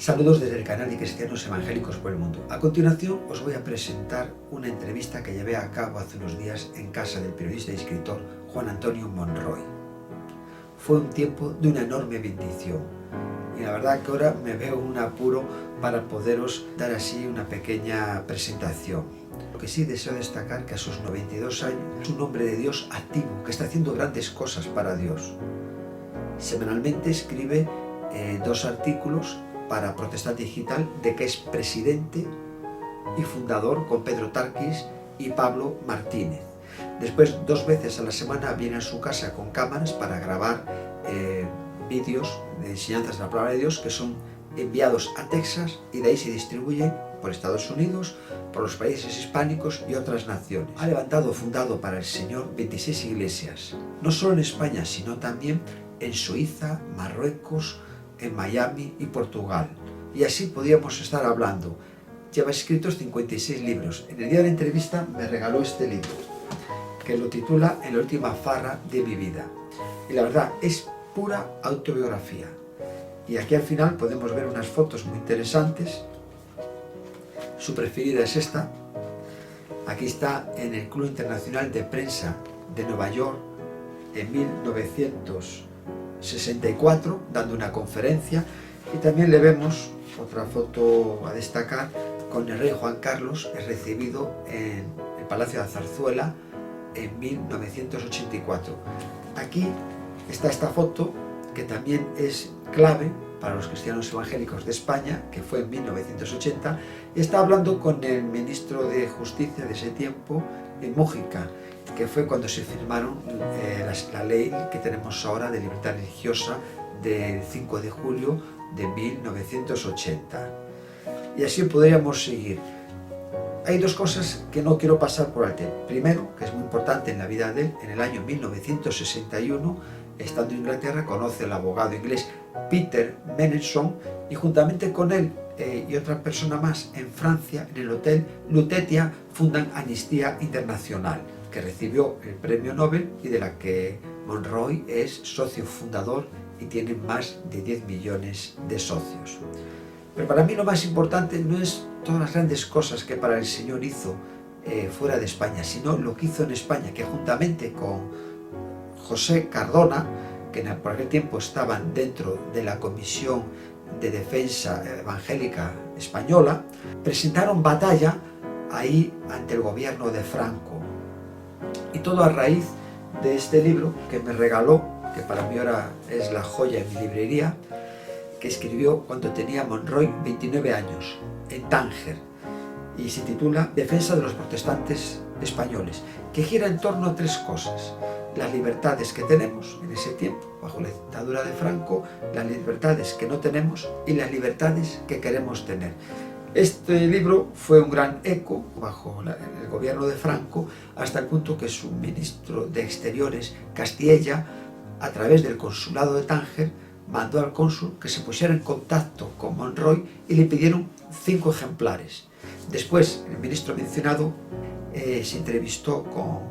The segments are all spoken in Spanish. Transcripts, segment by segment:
Saludos desde el canal de Cristianos Evangélicos por el Mundo. A continuación os voy a presentar una entrevista que llevé a cabo hace unos días en casa del periodista y escritor Juan Antonio Monroy. Fue un tiempo de una enorme bendición y la verdad que ahora me veo un apuro para poderos dar así una pequeña presentación. Lo que sí deseo destacar que a sus 92 años es un hombre de Dios activo, que está haciendo grandes cosas para Dios. Semanalmente escribe 2 artículos para Protestante Digital, de que es presidente y fundador con Pedro Tarquis y Pablo Martínez. Después, 2 veces a la semana viene a su casa con cámaras para grabar vídeos de enseñanzas de la palabra de Dios que son enviados a Texas y de ahí se distribuyen por Estados Unidos, por los países hispánicos y otras naciones. Ha levantado o fundado para el Señor 26 iglesias, no solo en España, sino también en Suiza, Marruecos, en Miami y Portugal. Y así podríamos estar hablando. Lleva escritos 56 libros. En el día de la entrevista me regaló este libro, que lo titula En la última farra de mi vida. Y la verdad, es pura autobiografía. Y aquí al final podemos ver unas fotos muy interesantes. Su preferida es esta. Aquí está en el Club Internacional de Prensa de Nueva York en 1964, dando una conferencia, y también le vemos otra foto a destacar con el rey Juan Carlos, es recibido en el Palacio de la Zarzuela en 1984. Aquí está esta foto que también es clave para los cristianos evangélicos de España, que fue en 1980, y está hablando con el ministro de Justicia de ese tiempo, en Mújica, que fue cuando se firmaron la ley que tenemos ahora de libertad religiosa del 5 de julio de 1980. Y así podríamos seguir. Hay 2 cosas que no quiero pasar por alto. Primero, que es muy importante en la vida de él, en el año 1961, estando en Inglaterra, conoce al abogado inglés Peter Menelson y juntamente con él y otra persona más en Francia, en el Hotel Lutetia, fundan Amnistía Internacional, que recibió el premio Nobel y de la que Monroy es socio fundador y tiene más de 10 millones de socios. Pero para mí lo más importante no es todas las grandes cosas que para el Señor hizo fuera de España, sino lo que hizo en España, que juntamente con José Cardona, que por aquel tiempo estaban dentro de la Comisión de Defensa Evangélica Española, presentaron batalla ahí ante el gobierno de Franco. Y todo a raíz de este libro que me regaló, que para mí ahora es la joya en mi librería, que escribió cuando tenía Monroy 29 años, en Tánger, y se titula Defensa de los protestantes españoles, que gira en torno a 3 cosas: las libertades que tenemos en ese tiempo, bajo la dictadura de Franco, las libertades que no tenemos y las libertades que queremos tener. Este libro fue un gran eco bajo el gobierno de Franco, hasta el punto que su ministro de Exteriores, Castilla, a través del consulado de Tánger, mandó al cónsul que se pusiera en contacto con Monroy y le pidieron 5 ejemplares. Después, el ministro mencionado se entrevistó con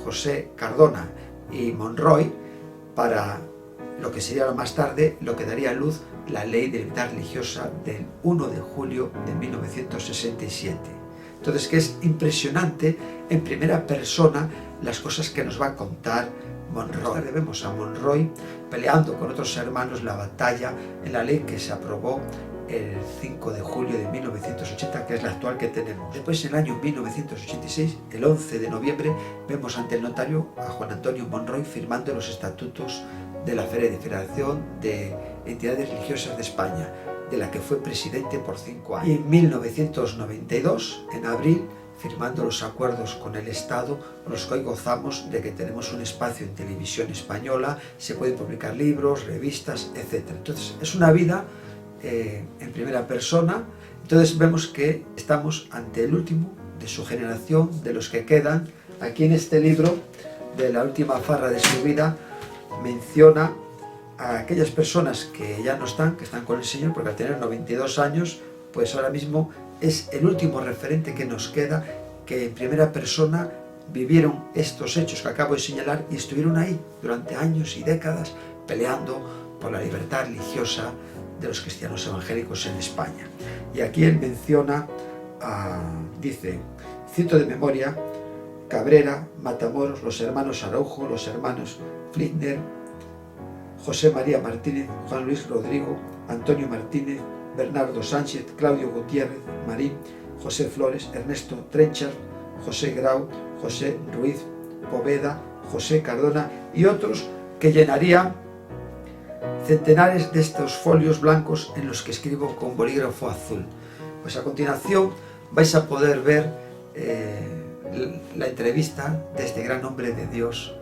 José Cardona y Monroy para lo que sería más tarde lo que daría a luz la Ley de Libertad Religiosa del 1 de julio de 1967. Entonces, que es impresionante en primera persona las cosas que nos va a contar Monroy. Vemos a Monroy peleando con otros hermanos la batalla en la ley que se aprobó el 5 de julio de 1980, que es la actual que tenemos. Después, en el año 1986, el 11 de noviembre, vemos ante el notario a Juan Antonio Monroy firmando los estatutos de la Federación de Entidades Religiosas de España, de la que fue presidente por 5 años. Y en 1992, en abril, firmando los acuerdos con el Estado, los que hoy gozamos de que tenemos un espacio en televisión española, se pueden publicar libros, revistas, etc. Entonces, es una vida en primera persona. Entonces vemos que estamos ante el último de su generación, de los que quedan. Aquí en este libro, de la última farra de su vida, menciona a aquellas personas que ya no están, que están con el Señor, porque al tener 92 años, pues ahora mismo es el último referente que nos queda, que en primera persona vivieron estos hechos que acabo de señalar y estuvieron ahí durante años y décadas peleando por la libertad religiosa de los cristianos evangélicos en España. Y aquí él menciona, dice, cito de memoria, Cabrera, Matamoros, los hermanos Araujo, los hermanos Flitner, José María Martínez, Juan Luis Rodrigo, Antonio Martínez, Bernardo Sánchez, Claudio Gutiérrez, Marín, José Flores, Ernesto Trenchard, José Grau, José Ruiz Poveda, José Cardona y otros que llenarían centenares de estos folios blancos en los que escribo con bolígrafo azul. Pues a continuación vais a poder ver la entrevista de este gran hombre de Dios,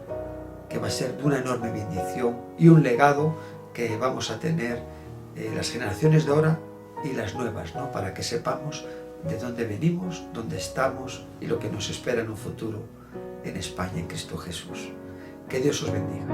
que va a ser de una enorme bendición y un legado que vamos a tener las generaciones de ahora y las nuevas, ¿no? Para que sepamos de dónde venimos, dónde estamos y lo que nos espera en un futuro en España, en Cristo Jesús. Que Dios os bendiga.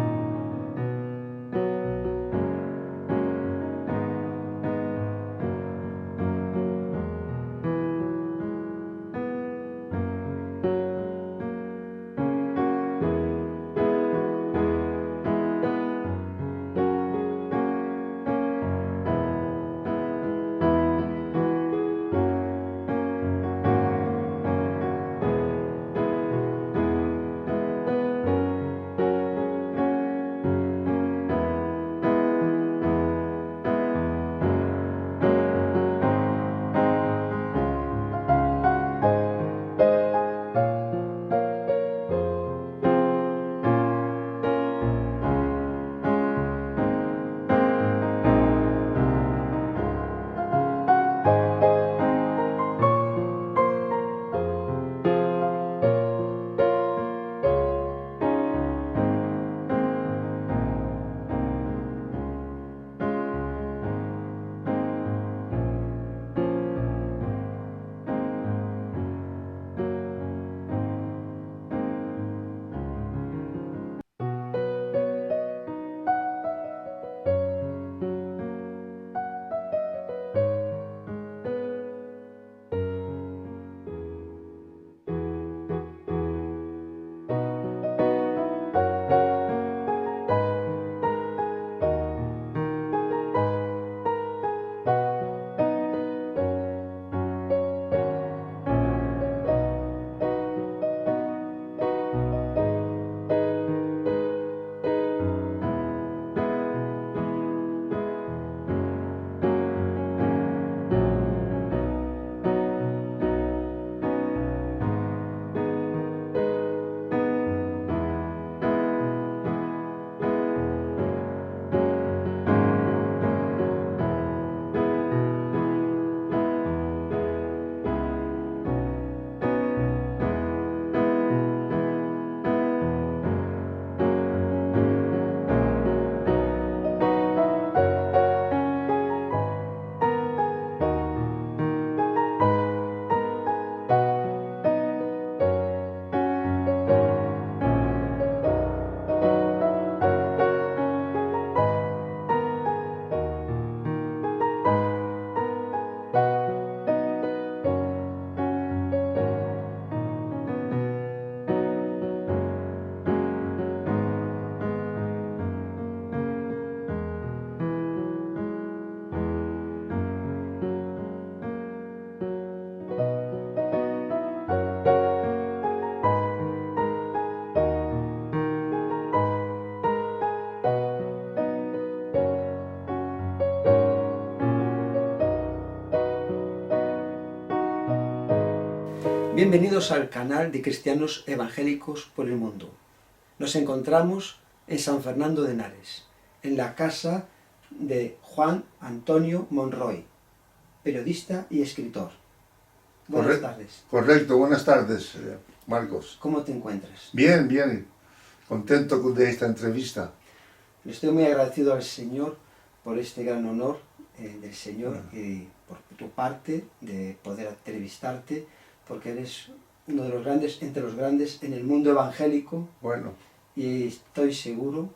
Bienvenidos al canal de Cristianos Evangélicos por el Mundo. Nos encontramos en San Fernando de Henares, en la casa de Juan Antonio Monroy, periodista y escritor. Buenas tardes. Correcto, buenas tardes, Marcos. ¿Cómo te encuentras? Bien, bien. Contento de esta entrevista. Le estoy muy agradecido al Señor por este gran honor del Señor y por tu parte de poder entrevistarte, porque eres uno de los grandes, entre los grandes en el mundo evangélico. Bueno. Y estoy seguro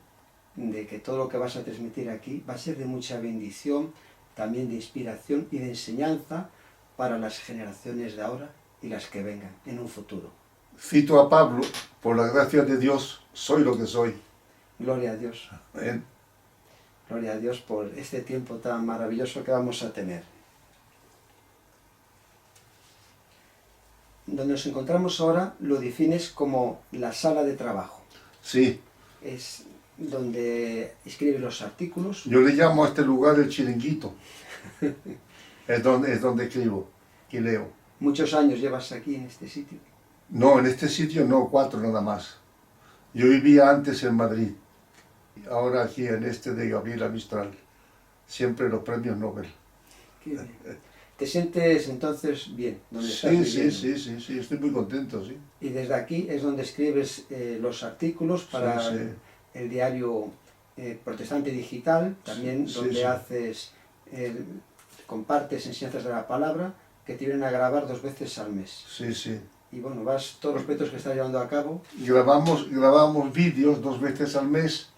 de que todo lo que vas a transmitir aquí va a ser de mucha bendición, también de inspiración y de enseñanza para las generaciones de ahora y las que vengan en un futuro. Cito a Pablo: por la gracia de Dios soy lo que soy. Gloria a Dios. Amén. Gloria a Dios por este tiempo tan maravilloso que vamos a tener. Donde nos encontramos ahora lo defines como la sala de trabajo. Sí. Es donde escribes los artículos. Yo le llamo a este lugar el chiringuito. es donde escribo y leo. ¿Muchos años llevas aquí en este sitio? No, en este sitio no, 4 nada más. Yo vivía antes en Madrid, ahora aquí en este de Gabriela Mistral. Siempre los premios Nobel. Qué bien. ¿Te sientes entonces bien? Donde estás viviendo? Sí, estoy muy contento, sí. Y desde aquí es donde escribes los artículos para el diario Protestante Digital, también donde haces, compartes enseñanzas de la palabra, que te vienen a grabar 2 veces al mes. Sí. Y bueno, todos los proyectos que estás llevando a cabo. Grabamos vídeos 2 veces al mes,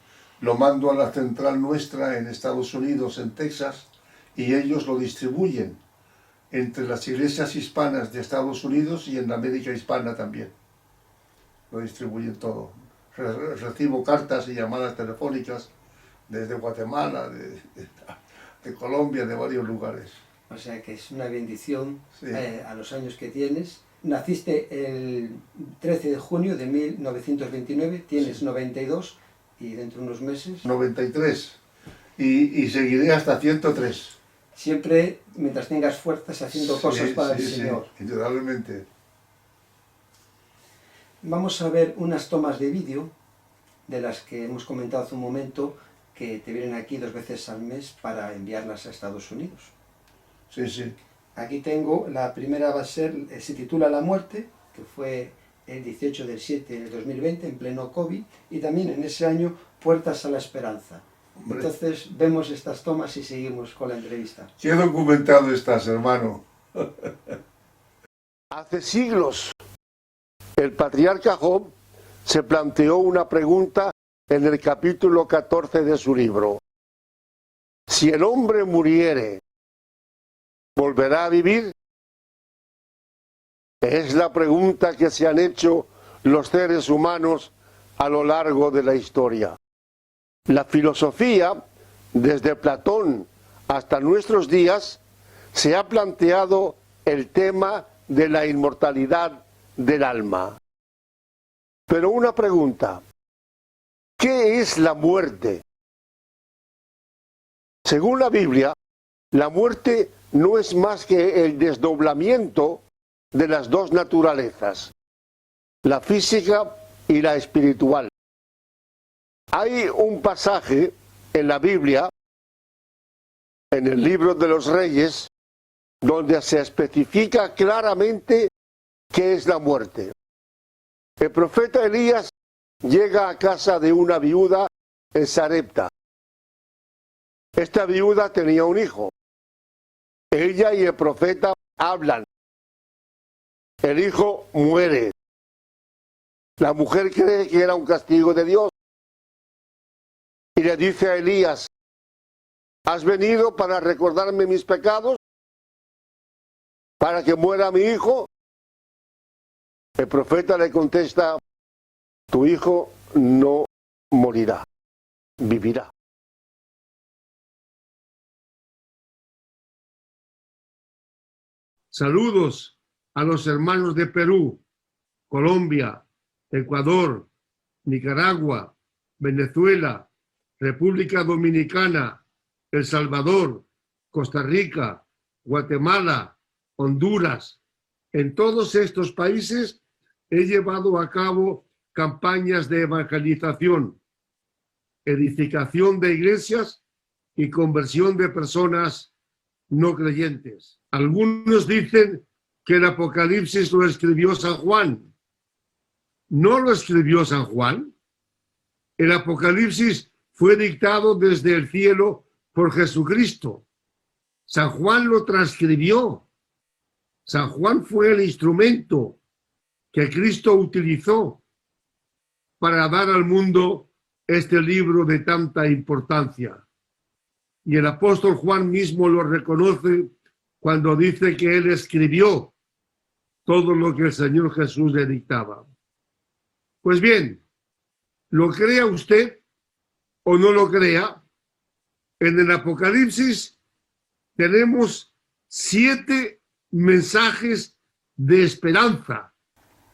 lo mando a la central nuestra en Estados Unidos, en Texas, y ellos lo distribuyen entre las iglesias hispanas de Estados Unidos y en la América hispana también. Lo distribuyen todo. Recibo cartas y llamadas telefónicas desde Guatemala, de Colombia, de varios lugares. O sea que es una bendición a los años que tienes. Naciste el 13 de junio de 1929, tienes 92 y dentro de unos meses... 93 y seguiré hasta 103. Siempre, mientras tengas fuerzas, haciendo cosas para el Señor. Sí, indudablemente. Vamos a ver unas tomas de vídeo, de las que hemos comentado hace un momento, que te vienen aquí 2 veces al mes para enviarlas a Estados Unidos. Sí. Aquí tengo, la primera va a ser, se titula La muerte, que fue el 18 del 7 del 2020, en pleno COVID, y también en ese año, Puertas a la Esperanza. Hombre. Entonces vemos estas tomas y seguimos con la entrevista. ¿Qué documentado estás, hermano? Hace siglos, el patriarca Job se planteó una pregunta en el capítulo 14 de su libro. Si el hombre muriere, ¿volverá a vivir? Es la pregunta que se han hecho los seres humanos a lo largo de la historia. La filosofía, desde Platón hasta nuestros días, se ha planteado el tema de la inmortalidad del alma. Pero una pregunta, ¿qué es la muerte? Según la Biblia, la muerte no es más que el desdoblamiento de las 2 naturalezas, la física y la espiritual. Hay un pasaje en la Biblia, en el libro de los Reyes, donde se especifica claramente qué es la muerte. El profeta Elías llega a casa de una viuda en Sarepta. Esta viuda tenía un hijo. Ella y el profeta hablan. El hijo muere. La mujer cree que era un castigo de Dios. Y le dice a Elías, ¿has venido para recordarme mis pecados? ¿Para que muera mi hijo? El profeta le contesta, tu hijo no morirá, vivirá. Saludos a los hermanos de Perú, Colombia, Ecuador, Nicaragua, Venezuela, República Dominicana, El Salvador, Costa Rica, Guatemala, Honduras. En todos estos países he llevado a cabo campañas de evangelización, edificación de iglesias y conversión de personas no creyentes. Algunos dicen que el Apocalipsis lo escribió San Juan. ¿No lo escribió San Juan? El Apocalipsis fue dictado desde el cielo por Jesucristo. San Juan lo transcribió. San Juan fue el instrumento que Cristo utilizó para dar al mundo este libro de tanta importancia. Y el apóstol Juan mismo lo reconoce cuando dice que él escribió todo lo que el Señor Jesús le dictaba. Pues bien, lo crea usted o no lo crea, En el Apocalipsis tenemos 7 mensajes de esperanza.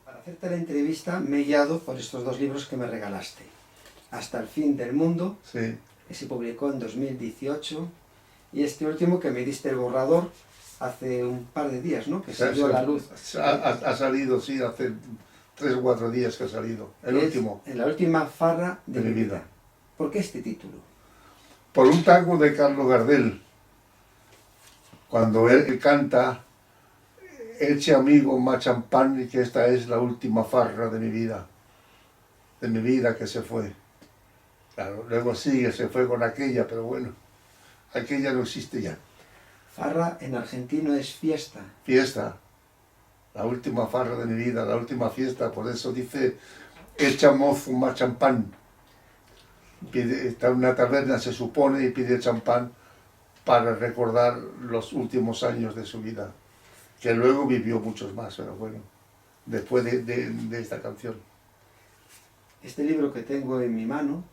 Para hacerte la entrevista me he guiado por estos 2 libros que me regalaste. Hasta el fin del mundo, Sí. que se publicó en 2018, y este último que me diste el borrador hace un par de días, ¿no? Que salió a la luz. Ha salido, sí, hace 3 o 4 días que ha salido. El Es último. En la última farra de De mi mi vida. vida. ¿Por qué este título? Por un tango de Carlos Gardel, cuando él canta, eche amigo más champán y que esta es la última farra de mi vida que se fue. Claro, luego sigue, se fue con aquella, pero bueno, aquella no existe ya. Farra en argentino es fiesta. Fiesta, la última farra de mi vida, la última fiesta, por eso dice, echa mozo más champán. Está en una taberna, se supone, y pide champán para recordar los últimos años de su vida, que luego vivió muchos más, pero bueno, después de esta canción. Este libro que tengo en mi mano,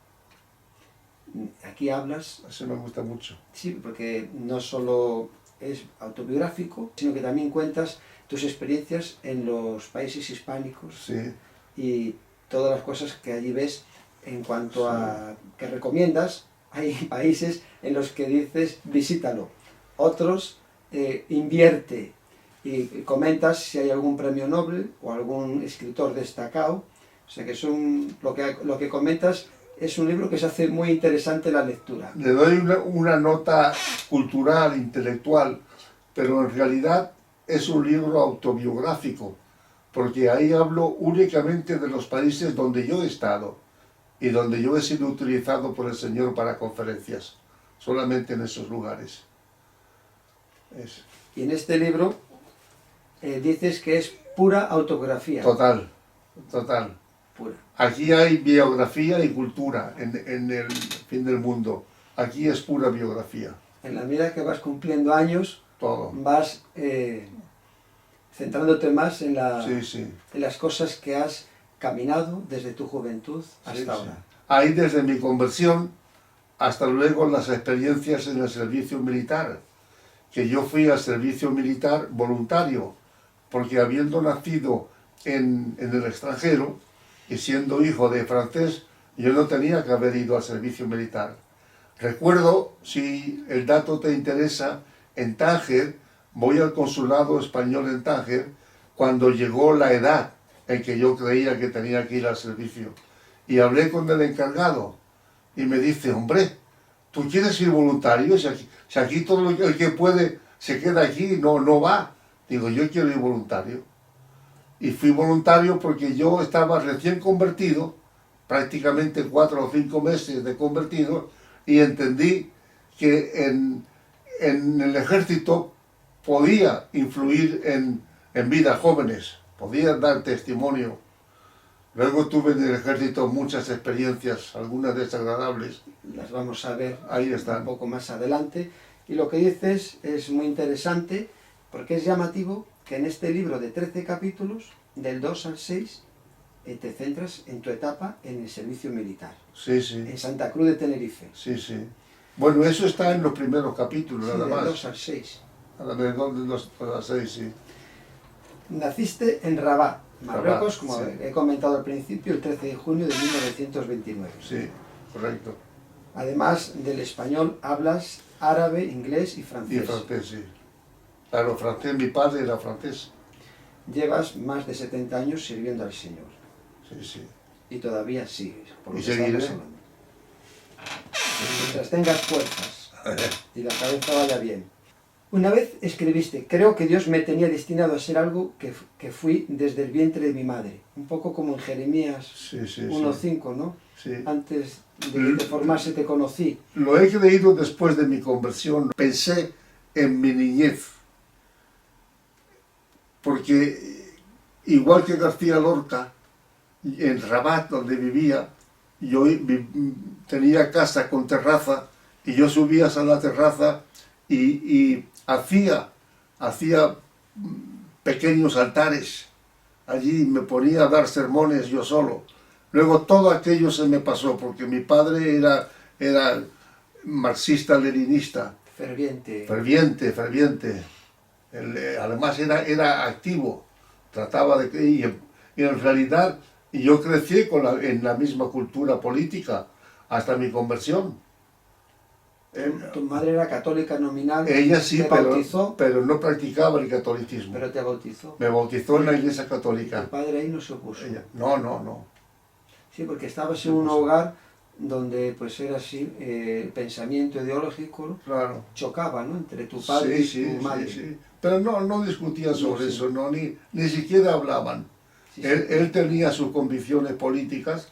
aquí hablas, Eso me gusta mucho. sí, porque no solo es autobiográfico, sino que también cuentas tus experiencias en los países hispánicos Sí, y todas las cosas que allí ves en cuanto a que recomiendas. Hay países en los que dices visítalo, otros invierte, y comentas si hay algún premio Nobel o algún escritor destacado. O sea que lo que comentas es un libro que se hace muy interesante la lectura. le doy una nota cultural, intelectual, pero en realidad es un libro autobiográfico, porque ahí hablo únicamente de los países donde yo he estado y donde yo he sido utilizado por el Señor para conferencias, solamente en esos lugares. Y en este libro dices que es pura autografía. Total, total. Pura. Aquí hay biografía y cultura en el fin del mundo. Aquí es pura biografía, En la medida que vas cumpliendo años, todo. vas centrándote más en, Sí, sí. en las cosas que has caminado desde tu juventud hasta Sí, ahora. sí. Ahí desde mi conversión hasta luego las experiencias en el servicio militar, que yo fui al servicio militar voluntario, porque habiendo nacido en el extranjero y siendo hijo de francés, yo no tenía que haber ido al servicio militar. Recuerdo, si el dato te interesa, en Tánger, voy al consulado español en Tánger, cuando llegó la edad en que yo creía que tenía que ir al servicio. Y hablé con el encargado y me dice, hombre, ¿tú quieres ir voluntario? Si aquí todo el que puede se queda aquí, no va. Digo, yo quiero ir voluntario. Y fui voluntario porque yo estaba recién convertido, prácticamente 4 o 5 meses de convertido, y entendí que en el ejército podía influir en vidas jóvenes, podía dar testimonio. Luego tuve en el ejército muchas experiencias, algunas desagradables. Las vamos a ver Ahí están. un poco más adelante. Y lo que dices es muy interesante, porque es llamativo que en este libro de 13 capítulos, del 2 al 6, te centras en tu etapa en el servicio militar, Sí, sí, en Santa Cruz de Tenerife. sí, sí. Bueno, eso está en los primeros capítulos, Sí, nada del más. 2 al 6. Del 2 al 6, sí. Naciste en Rabat, Marruecos, Rabat, como sí. he comentado al principio, el 13 de junio de 1929. Sí, correcto. Además del español, hablas árabe, inglés y Y francés. francés, sí. Claro, francés, mi padre era francés. Llevas más de 70 años sirviendo al Señor. Sí, sí. Y todavía sigues, por lo Y que seguiré. estamos hablando. Mientras tengas fuerzas y la cabeza vaya bien. Una vez escribiste, creo que Dios me tenía destinado a ser algo que fui desde el vientre de mi madre. Un poco como en Jeremías Sí, sí, 1.5, ¿no? sí. Antes de que te formase te conocí. Lo he creído después de mi conversión. Pensé en mi niñez. Porque igual que García Lorca, en Rabat, donde vivía, yo tenía casa con terraza y yo subía a la terraza y hacía pequeños altares. Allí me ponía a dar sermones yo solo. Luego todo aquello se me pasó porque mi padre era marxista-leninista, ferviente. ferviente. Además era activo, trataba de... Y en realidad yo crecí en la misma cultura política hasta mi conversión. Tu madre era católica nominal. Ella sí, te bautizó, pero no practicaba el catolicismo. pero te bautizó. Me bautizó en la iglesia católica. Tu padre ahí no se opuso. No. Sí, porque estabas en un hogar donde pues era así, el pensamiento ideológico, ¿no? Claro. Chocaba, ¿no? Entre tu padre y tu madre. Sí. Pero no discutían sobre No, sí. eso, ni siquiera hablaban. Sí, Él tenía sus convicciones políticas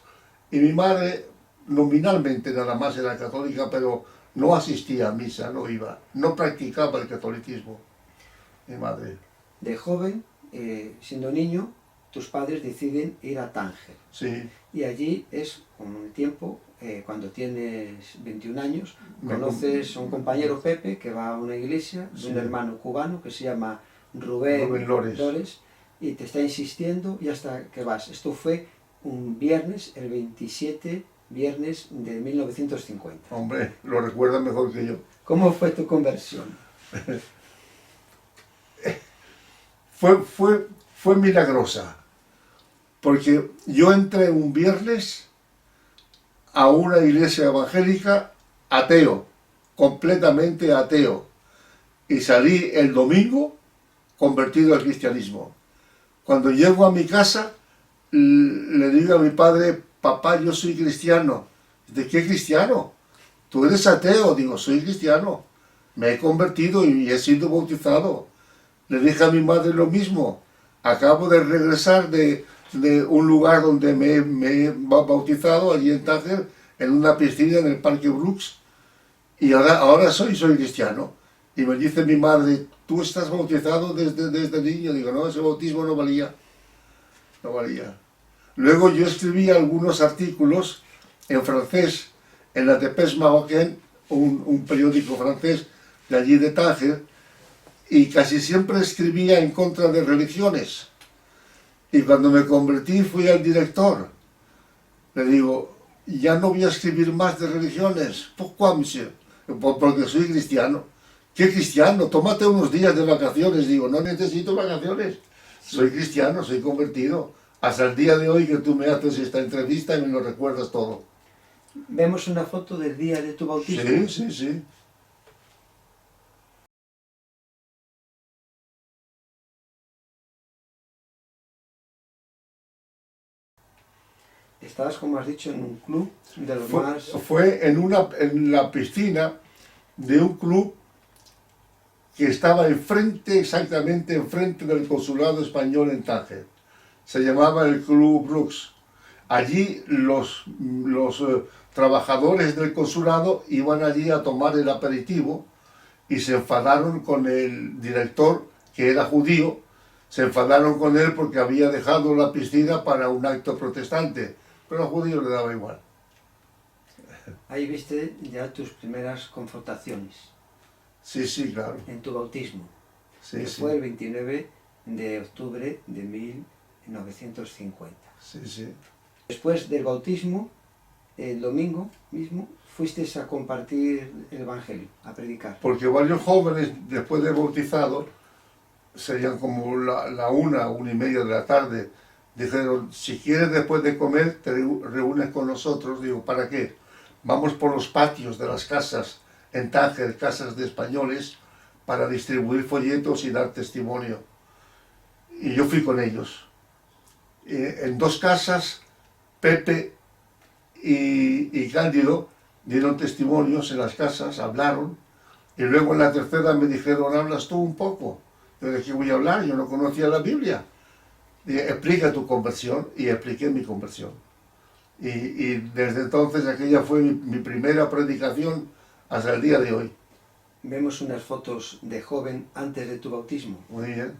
y mi madre nominalmente nada más era católica, pero no asistía a misa, no iba, no practicaba el catolicismo. Mi madre. De joven, siendo niño, tus padres deciden ir a Tánger. Sí. Y allí es, con el tiempo, cuando tienes 21 años, conoces a un compañero Pepe que va a una iglesia de un hermano cubano que se llama Rubén Lores, y te está insistiendo y hasta que vas. Esto fue un viernes, el 27 viernes de 1950. Hombre, lo recuerda mejor que yo. ¿Cómo fue tu conversión? Fue milagrosa, porque yo entré un viernes a una iglesia evangélica ateo, completamente ateo, y salí el domingo convertido al cristianismo. Cuando llego a mi casa, le digo a mi padre: papá, yo soy cristiano. ¿De qué cristiano? Tú eres ateo. Digo, soy cristiano. Me he convertido y he sido bautizado. Le dije a mi madre lo mismo. Acabo de regresar de un lugar donde me he bautizado, allí en Tánger, en una piscina en el Parque Brooks, y ahora soy cristiano. Y me dice mi madre: ¿tú estás bautizado desde niño? Digo, no, ese bautismo no valía. Luego yo escribí algunos artículos en francés en la Dépêche Marocaine, un periódico francés de allí de Tánger, y casi siempre escribía en contra de religiones. Y cuando me convertí fui al director. Le digo: ya no voy a escribir más de religiones. ¿Pourquoi, monsieur? Porque soy cristiano. ¿Qué cristiano? Tómate unos días de vacaciones. Digo, no necesito vacaciones. Soy cristiano, soy convertido. Hasta el día de hoy que tú me haces esta entrevista y me lo recuerdas todo. Vemos una foto del día de tu bautismo. Sí. Estabas, como has dicho, en un club de los más... Fue en la piscina de un club que estaba exactamente enfrente del consulado español en Tánger. Se llamaba el Club Brooks. Allí los trabajadores del consulado iban allí a tomar el aperitivo y se enfadaron con el director, que era judío. Se enfadaron con él porque había dejado la piscina para un acto protestante, pero a los judíos le daba igual. Ahí viste ya tus primeras confrontaciones. Sí, claro. En tu bautismo. Sí. Fue el 29 de octubre de 1950. Sí. Después del bautismo, el domingo mismo, fuiste a compartir el Evangelio, a predicar. Porque varios jóvenes, después de bautizado, serían como la 1:30 de la tarde, dijeron: si quieres después de comer te reúnes con nosotros. Digo, ¿para qué? Vamos por los patios de las casas en Tánger, casas de españoles, para distribuir folletos y dar testimonio. Y yo fui con ellos. En 2 casas, Pepe y Cándido dieron testimonios en las casas, hablaron, y luego en la tercera me dijeron: ¿hablas tú un poco? Yo dije: ¿qué voy a hablar? Yo no conocía la Biblia. Dije: explica tu conversión, y expliqué mi conversión. Y desde entonces aquella fue mi primera predicación hasta el día de hoy. Vemos unas fotos de joven antes de tu bautismo. Muy bien.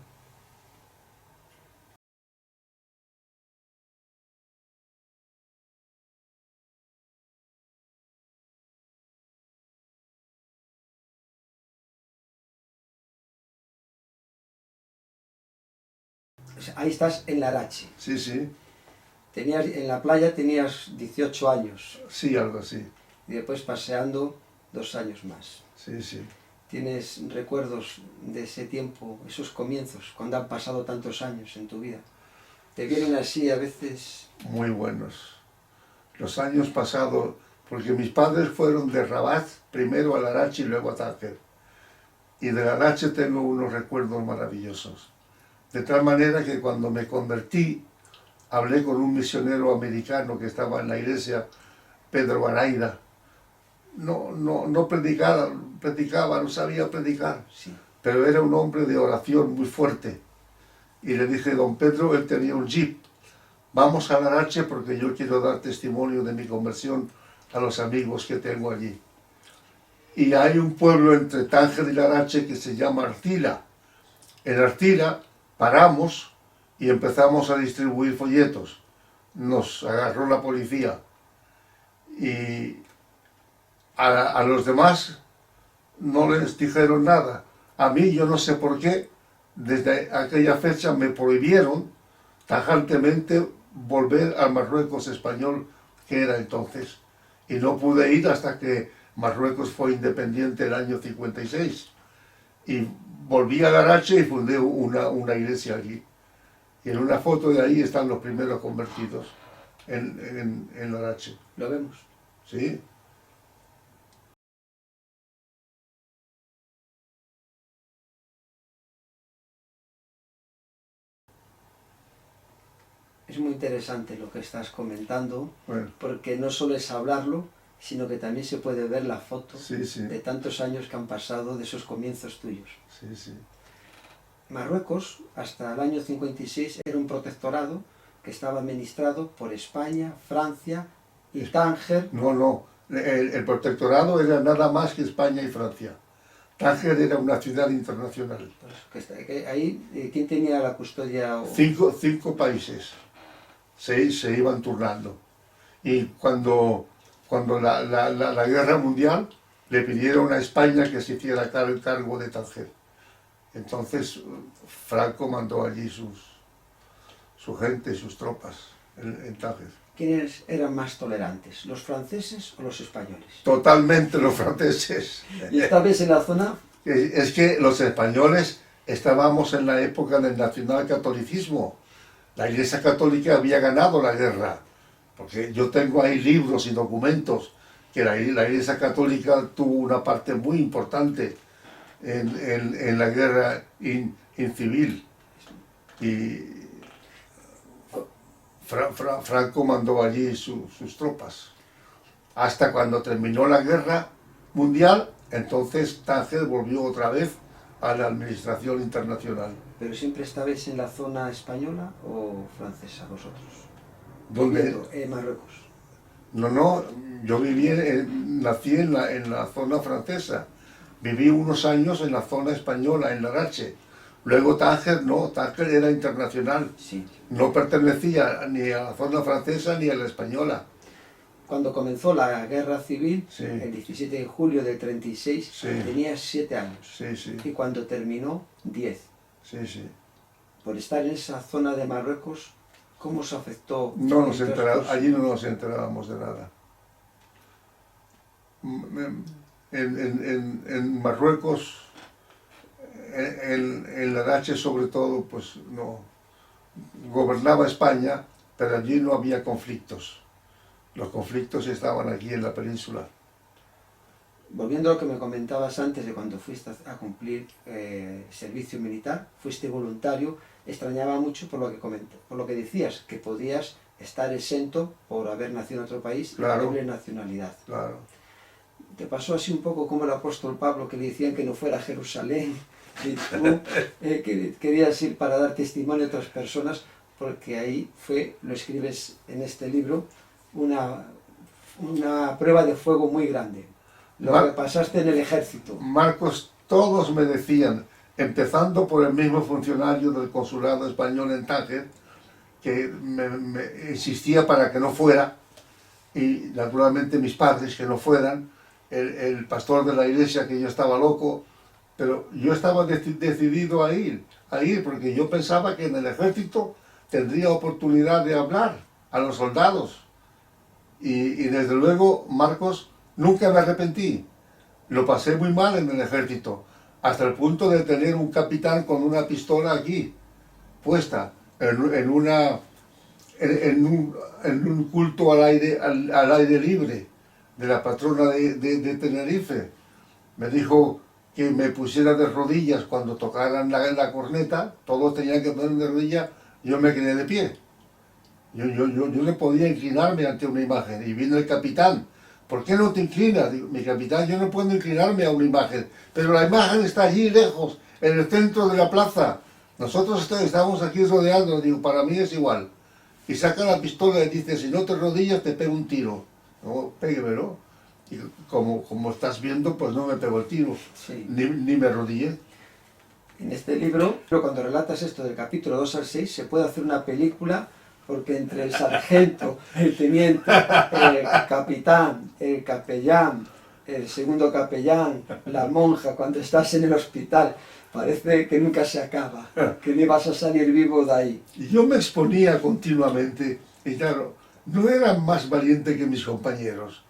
Ahí estás en Larache. Sí. En la playa tenías 18 años. Sí, algo así. Y después paseando 2 años más. Sí, sí. ¿Tienes recuerdos de ese tiempo, esos comienzos, cuando han pasado tantos años en tu vida? ¿Te vienen así a veces? Muy buenos. Los años pasados, porque mis padres fueron de Rabat, primero a Larache y luego a Tánger. Y de Larache tengo unos recuerdos maravillosos. De tal manera que cuando me convertí, hablé con un misionero americano que estaba en la iglesia, Pedro Baraida. No predicaba, no sabía predicar, Sí. pero era un hombre de oración muy fuerte. Y le dije, don Pedro, él tenía un jeep, vamos a Larache porque yo quiero dar testimonio de mi conversión a los amigos que tengo allí. Y hay un pueblo entre Tánger y Larache que se llama Artila. En Artila paramos y empezamos a distribuir folletos. Nos agarró la policía y a los demás no les dijeron nada. A mí, yo no sé por qué, desde aquella fecha me prohibieron tajantemente volver al Marruecos español que era entonces. Y no pude ir hasta que Marruecos fue independiente el año 56. Y volví a Larache y fundé una iglesia allí. Y en una foto de ahí están los primeros convertidos en Larache. ¿Lo vemos? ¿Sí? Es muy interesante lo que estás comentando, Bueno, porque no solo es hablarlo, sino que también se puede ver la foto sí, sí, de tantos años que han pasado de esos comienzos tuyos. sí, sí. Marruecos, hasta el año 56, era un protectorado que estaba administrado por España, Francia y Tánger. No, el protectorado era nada más que España y Francia. Tánger era una ciudad internacional. Que ahí, ¿quién tenía la custodia? Cinco países se iban turnando. Y cuando la guerra mundial le pidieron a España que se hiciera cargo de Tánger. Entonces Franco mandó allí su gente, sus tropas en Tánger. ¿Quiénes eran más tolerantes, los franceses o los españoles? Totalmente los franceses. Y esta vez en la zona, Es que los españoles estábamos en la época del nacionalcatolicismo. La Iglesia Católica había ganado la guerra. Porque yo tengo ahí libros y documentos que la Iglesia Católica tuvo una parte muy importante en la guerra civil. Y Franco mandó allí sus tropas. Hasta cuando terminó la guerra mundial, entonces Tánger volvió otra vez a la administración internacional. pero siempre estabais en la zona española o francesa vosotros. ¿Dónde? Viviendo en Marruecos. No, yo nací en la zona francesa. Viví unos años en la zona española, en Larache. Luego Tánger era internacional. Sí. No pertenecía ni a la zona francesa ni a la española. Cuando comenzó la guerra civil, Sí. el 17 de julio del 36, Sí. tenías 7 años. Sí. Y cuando terminó, 10. Sí. Por estar en esa zona de Marruecos, ¿cómo os afectó? No nos el enterábamos, transcurso? allí no nos enterábamos de nada. En Marruecos, en Larache sobre todo, pues no, gobernaba España, pero allí no había conflictos. Los conflictos estaban aquí en la península. Volviendo a lo que me comentabas antes de cuando fuiste a cumplir servicio militar, fuiste voluntario, extrañaba mucho por lo que decías, que podías estar exento por haber nacido en otro país, Claro. la doble nacionalidad. Claro. ¿Te pasó así un poco como el apóstol Pablo, que le decían que no fuera a Jerusalén y tú que querías ir para dar testimonio a otras personas? Porque ahí fue, lo escribes en este libro, una prueba de fuego muy grande. Lo que pasaste en el ejército. Marcos, todos me decían, empezando por el mismo funcionario del consulado español en Tánger, que me insistía para que no fuera, y naturalmente mis padres que no fueran, el pastor de la iglesia, que yo estaba loco, pero yo estaba decidido a ir, porque yo pensaba que en el ejército tendría oportunidad de hablar a los soldados. Y desde luego, Marcos, nunca me arrepentí. Lo pasé muy mal en el ejército, hasta el punto de tener un capitán con una pistola aquí, puesta, en un culto al aire libre de la patrona de Tenerife. Me dijo que me pusiera de rodillas cuando tocaran la corneta, todos tenían que poner de rodillas, yo me quedé de pie. Yo no podía inclinarme ante una imagen. Y vino el capitán. ¿Por qué no te inclinas? Digo, mi capitán, yo no puedo inclinarme a una imagen. Pero la imagen está allí lejos, en el centro de la plaza. Nosotros estamos aquí rodeando. Digo, para mí es igual. Y saca la pistola y dice, si no te rodillas te pego un tiro. No, péguemelo. Y como estás viendo, pues no me pegó el tiro. Sí. Ni me rodillé. En este libro, cuando relatas esto del capítulo 2 al 6, se puede hacer una película, porque entre el sargento, el teniente, el capitán, el capellán, el segundo capellán, la monja, cuando estás en el hospital, parece que nunca se acaba, que ni vas a salir vivo de ahí. Y yo me exponía continuamente, y claro, no era más valiente que mis compañeros,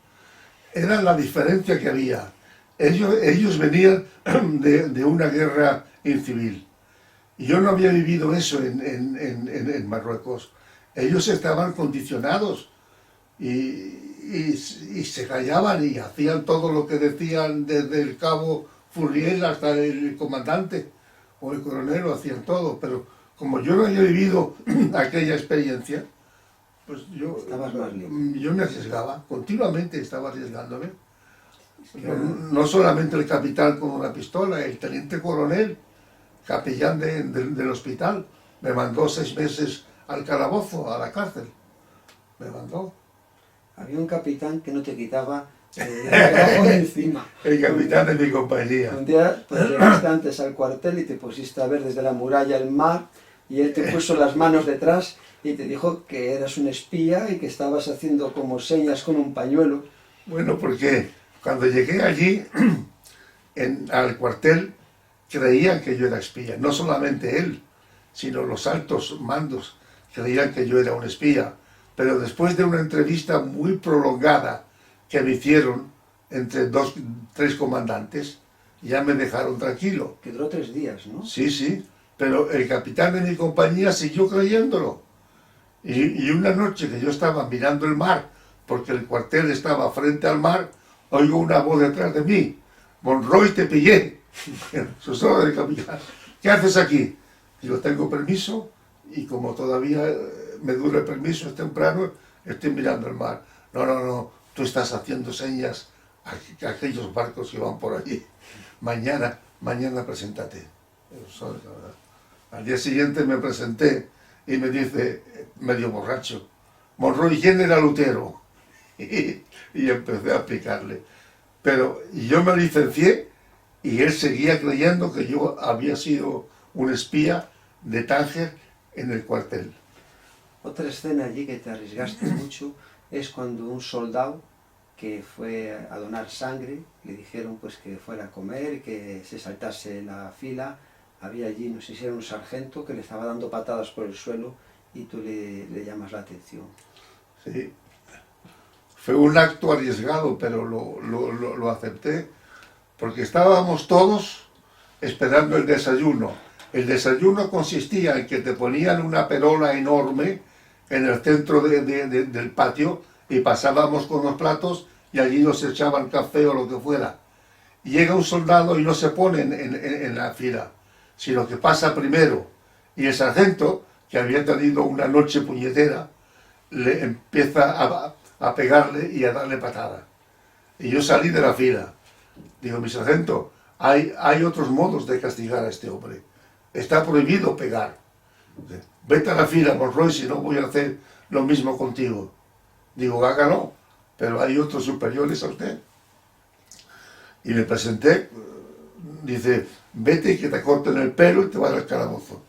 era la diferencia que había. Ellos venían de una guerra incivil, y yo no había vivido eso en Marruecos. Ellos estaban condicionados y se callaban y hacían todo lo que decían, desde el cabo Furriel hasta el comandante o el coronel, lo hacían todo. Pero como yo no había vivido aquella experiencia, pues yo me arriesgaba, continuamente estaba arriesgándome. No solamente el capitán con una pistola, el teniente coronel, capellán del hospital, me mandó 6 meses al calabozo, a la cárcel. Me mandó. Había un capitán que no te quitaba el trabajo de encima. El capitán de mi compañía. Un día pues, llegaste antes al cuartel y te pusiste a ver desde la muralla el mar, y él te puso las manos detrás y te dijo que eras un espía y que estabas haciendo como señas con un pañuelo. Bueno, porque cuando llegué allí, al cuartel, creían que yo era espía. No solamente él, sino los altos mandos creían que yo era un espía. Pero después de una entrevista muy prolongada que me hicieron entre 3 comandantes, ya me dejaron tranquilo. Que duró 3 días, ¿no? Sí, sí, pero el capitán de mi compañía siguió creyéndolo. Y una noche que yo estaba mirando el mar, porque el cuartel estaba frente al mar, oigo una voz detrás de mí. Monroy, te pillé. Susurro del capitán. ¿Qué haces aquí? Digo, tengo permiso, y como todavía me dura el permiso, es temprano, estoy mirando el mar. No, tú estás haciendo señas a aquellos barcos que van por allí. Mañana preséntate. Al día siguiente me presenté y me dice, medio borracho, Monroy, ¿quién era Lutero? Y empecé a explicarle. Pero yo me licencié y él seguía creyendo que yo había sido un espía de Tánger en el cuartel. Otra escena allí que te arriesgaste mucho es cuando un soldado que fue a donar sangre, le dijeron pues que fuera a comer y que se saltase la fila. Había allí, no sé si era un sargento, que le estaba dando patadas por el suelo y tú le llamas la atención. Sí, fue un acto arriesgado, pero lo acepté, porque estábamos todos esperando el desayuno. El desayuno consistía en que te ponían una perola enorme en el centro del patio y pasábamos con los platos y allí nos echaban café o lo que fuera. Y llega un soldado y no se pone en la fila, sino que pasa primero. Y el sargento, que había tenido una noche puñetera, le empieza a pegarle y a darle patada. Y yo salí de la fila. Digo, mi sargento, hay otros modos de castigar a este hombre. Está prohibido pegar. Vete a la fila, Monroy, si no voy a hacer lo mismo contigo. Digo, hágalo, pero hay otros superiores a usted. Y me presenté, dice, vete y que te corten el pelo y te vas al calabozo.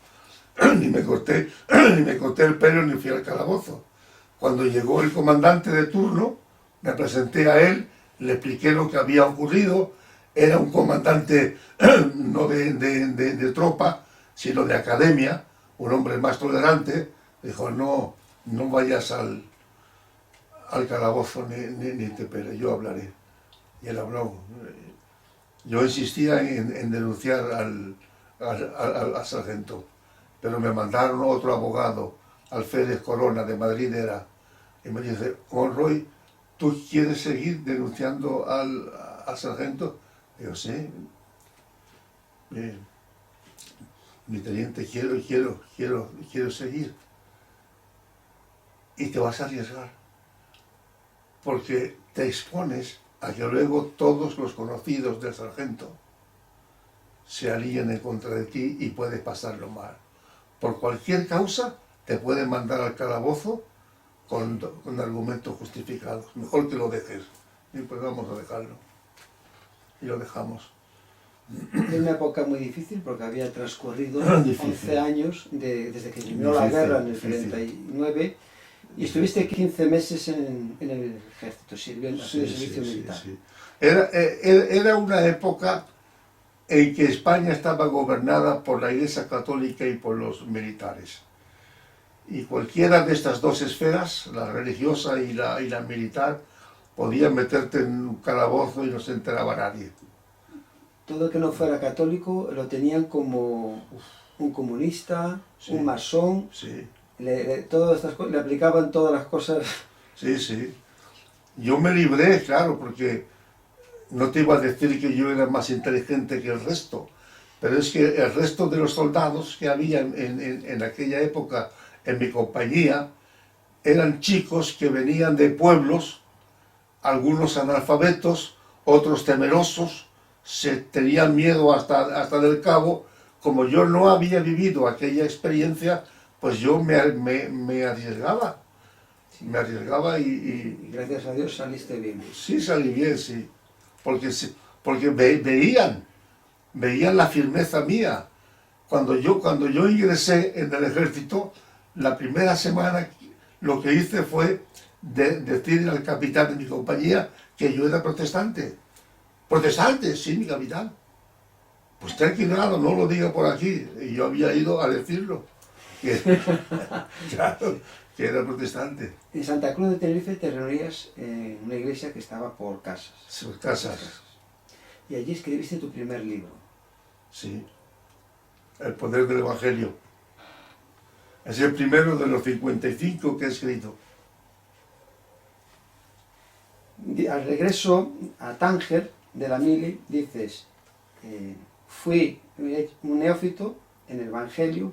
Ni me corté el pelo ni fui al calabozo. Cuando llegó el comandante de turno, me presenté a él, le expliqué lo que había ocurrido. Era un comandante no de tropa, sino de academia, un hombre más tolerante. Dijo, no vayas al calabozo ni te pele, yo hablaré. Y él habló. Yo insistía en denunciar al sargento, pero me mandaron otro abogado, Alférez Corona, de Madrid era, y me dice, Monroy, ¿tú quieres seguir denunciando al sargento? Digo, sí, mi teniente, quiero seguir. Y te vas a arriesgar, porque te expones a que luego todos los conocidos del sargento se alíen en contra de ti y puedes pasarlo mal. Por cualquier causa te pueden mandar al calabozo con argumentos justificados. Mejor que lo dejes. Y pues vamos a dejarlo. Y lo dejamos. Es una época muy difícil porque había transcurrido Difícil. 11 años desde que terminó la guerra en el Difícil. 39 y estuviste 15 meses en el ejército, sirviendo, haciendo servicio militar. Sí. Era una época en que España estaba gobernada por la Iglesia Católica y por los militares. Y cualquiera de estas dos esferas, la religiosa y la militar, podía meterte en un calabozo y no se enteraba nadie. Todo el que no fuera católico lo tenían como un comunista, Sí. un masón, Sí, todas estas cosas, le aplicaban todas las cosas. sí. Yo me libré, claro, porque no te iba a decir que yo era más inteligente que el resto, pero es que el resto de los soldados que había en aquella época en mi compañía eran chicos que venían de pueblos, algunos analfabetos, otros temerosos, se tenían miedo hasta del cabo. Como yo no había vivido aquella experiencia, pues yo me arriesgaba. Me arriesgaba y Gracias a Dios saliste bien. sí salí bien, sí. Porque veían la firmeza mía. Cuando yo ingresé en el ejército, la primera semana lo que hice fue decirle al capitán de mi compañía que yo era protestante. Protestante, sí, mi capitán. Pues tranquilado, no lo diga por aquí. Y yo había ido a decirlo. Claro, que era protestante. En Santa Cruz de Tenerife te reunías en una iglesia que estaba por casas. Sus casas, Y allí escribiste tu primer libro. sí. El poder del Evangelio. Es el primero de los 55 que he escrito. Al regreso a Tánger de la mili dices, fui un neófito en el Evangelio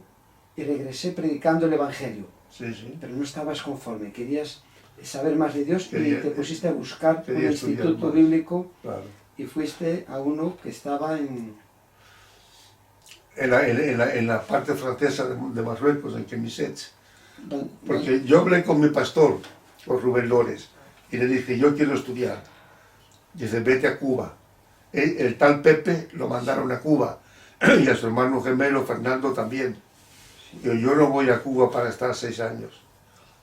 y regresé predicando el Evangelio, Sí. pero no estabas conforme, querías saber más de Dios Quería- y te pusiste a buscar un quería estudiar instituto más. bíblico Claro. y fuiste a uno que estaba en En la parte francesa de Marruecos, en Quemisset. don- Porque yo hablé con mi pastor, con Rubén Lores, y le dije, yo quiero estudiar. Dice, vete a Cuba. El tal Pepe lo mandaron a Cuba, y a su hermano gemelo Fernando también. Yo no voy a Cuba para estar 6 años.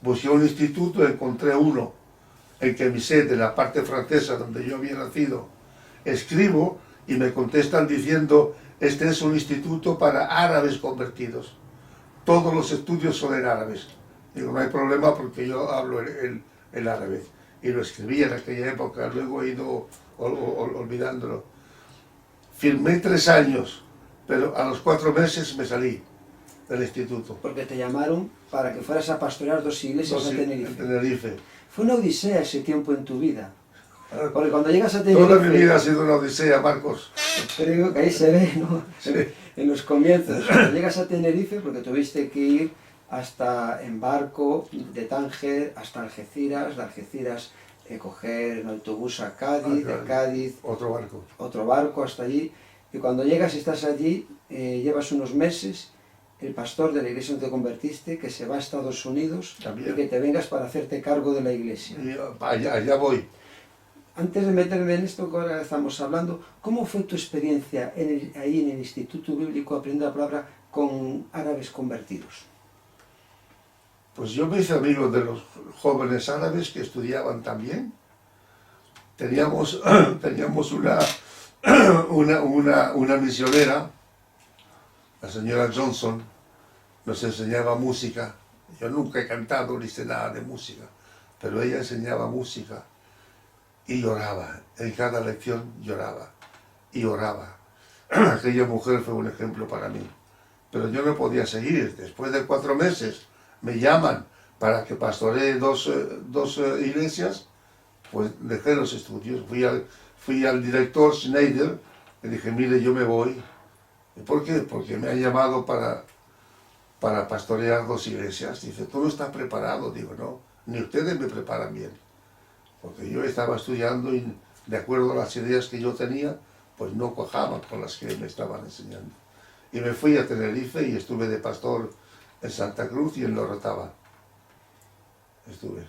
Busqué un instituto, encontré uno en Quemisset, de la parte francesa donde yo había nacido. Escribo y me contestan diciendo, este es un instituto para árabes convertidos. Todos los estudios son en árabes. Digo, no hay problema porque yo hablo el árabe. Y lo escribí en aquella época, luego he ido olvidándolo. Firmé 3 años, pero a los 4 meses me salí del instituto. porque te llamaron para que fueras a pastorear 2 iglesias No, a sí, Tenerife. en Tenerife. Fue una odisea ese tiempo en tu vida. Porque cuando llegas a Tenerife, Toda mi vida ha sido una odisea, Marcos. pero digo que ahí se ve, ¿no? Sí. En los comienzos. Cuando llegas a Tenerife, porque tuviste que ir hasta en barco de Tánger hasta Algeciras, de Algeciras coger un autobús a Cádiz, de Cádiz Otro barco. otro barco hasta allí. Y cuando llegas y estás allí, llevas unos meses, el pastor de la iglesia donde te convertiste, que se va a Estados Unidos También. y que te vengas para hacerte cargo de la iglesia. Y allá voy. Antes de meterme en esto que ahora estamos hablando, ¿cómo fue tu experiencia ahí en el Instituto Bíblico aprendiendo la palabra con árabes convertidos? Pues yo me hice amigo de los jóvenes árabes que estudiaban también. Teníamos una misionera, la señora Johnson, nos enseñaba música. Yo nunca he cantado ni sé nada de música, pero ella enseñaba música y lloraba. En cada lección lloraba. y oraba. Aquella mujer fue un ejemplo para mí. Pero yo no podía seguir. Después de 4 meses me llaman para que pastoree dos iglesias, pues dejé los estudios. Fui al director Schneider, le dije, mire, yo me voy. ¿Y por qué? Porque me han llamado para pastorear 2 iglesias. Dice, ¿tú no estás preparado? Digo, no, ni ustedes me preparan bien. Porque yo estaba estudiando y de acuerdo a las ideas que yo tenía, pues no cuajaban con las que me estaban enseñando. Y me fui a Tenerife y estuve de pastor en Santa Cruz y en Lorotava. Estuve.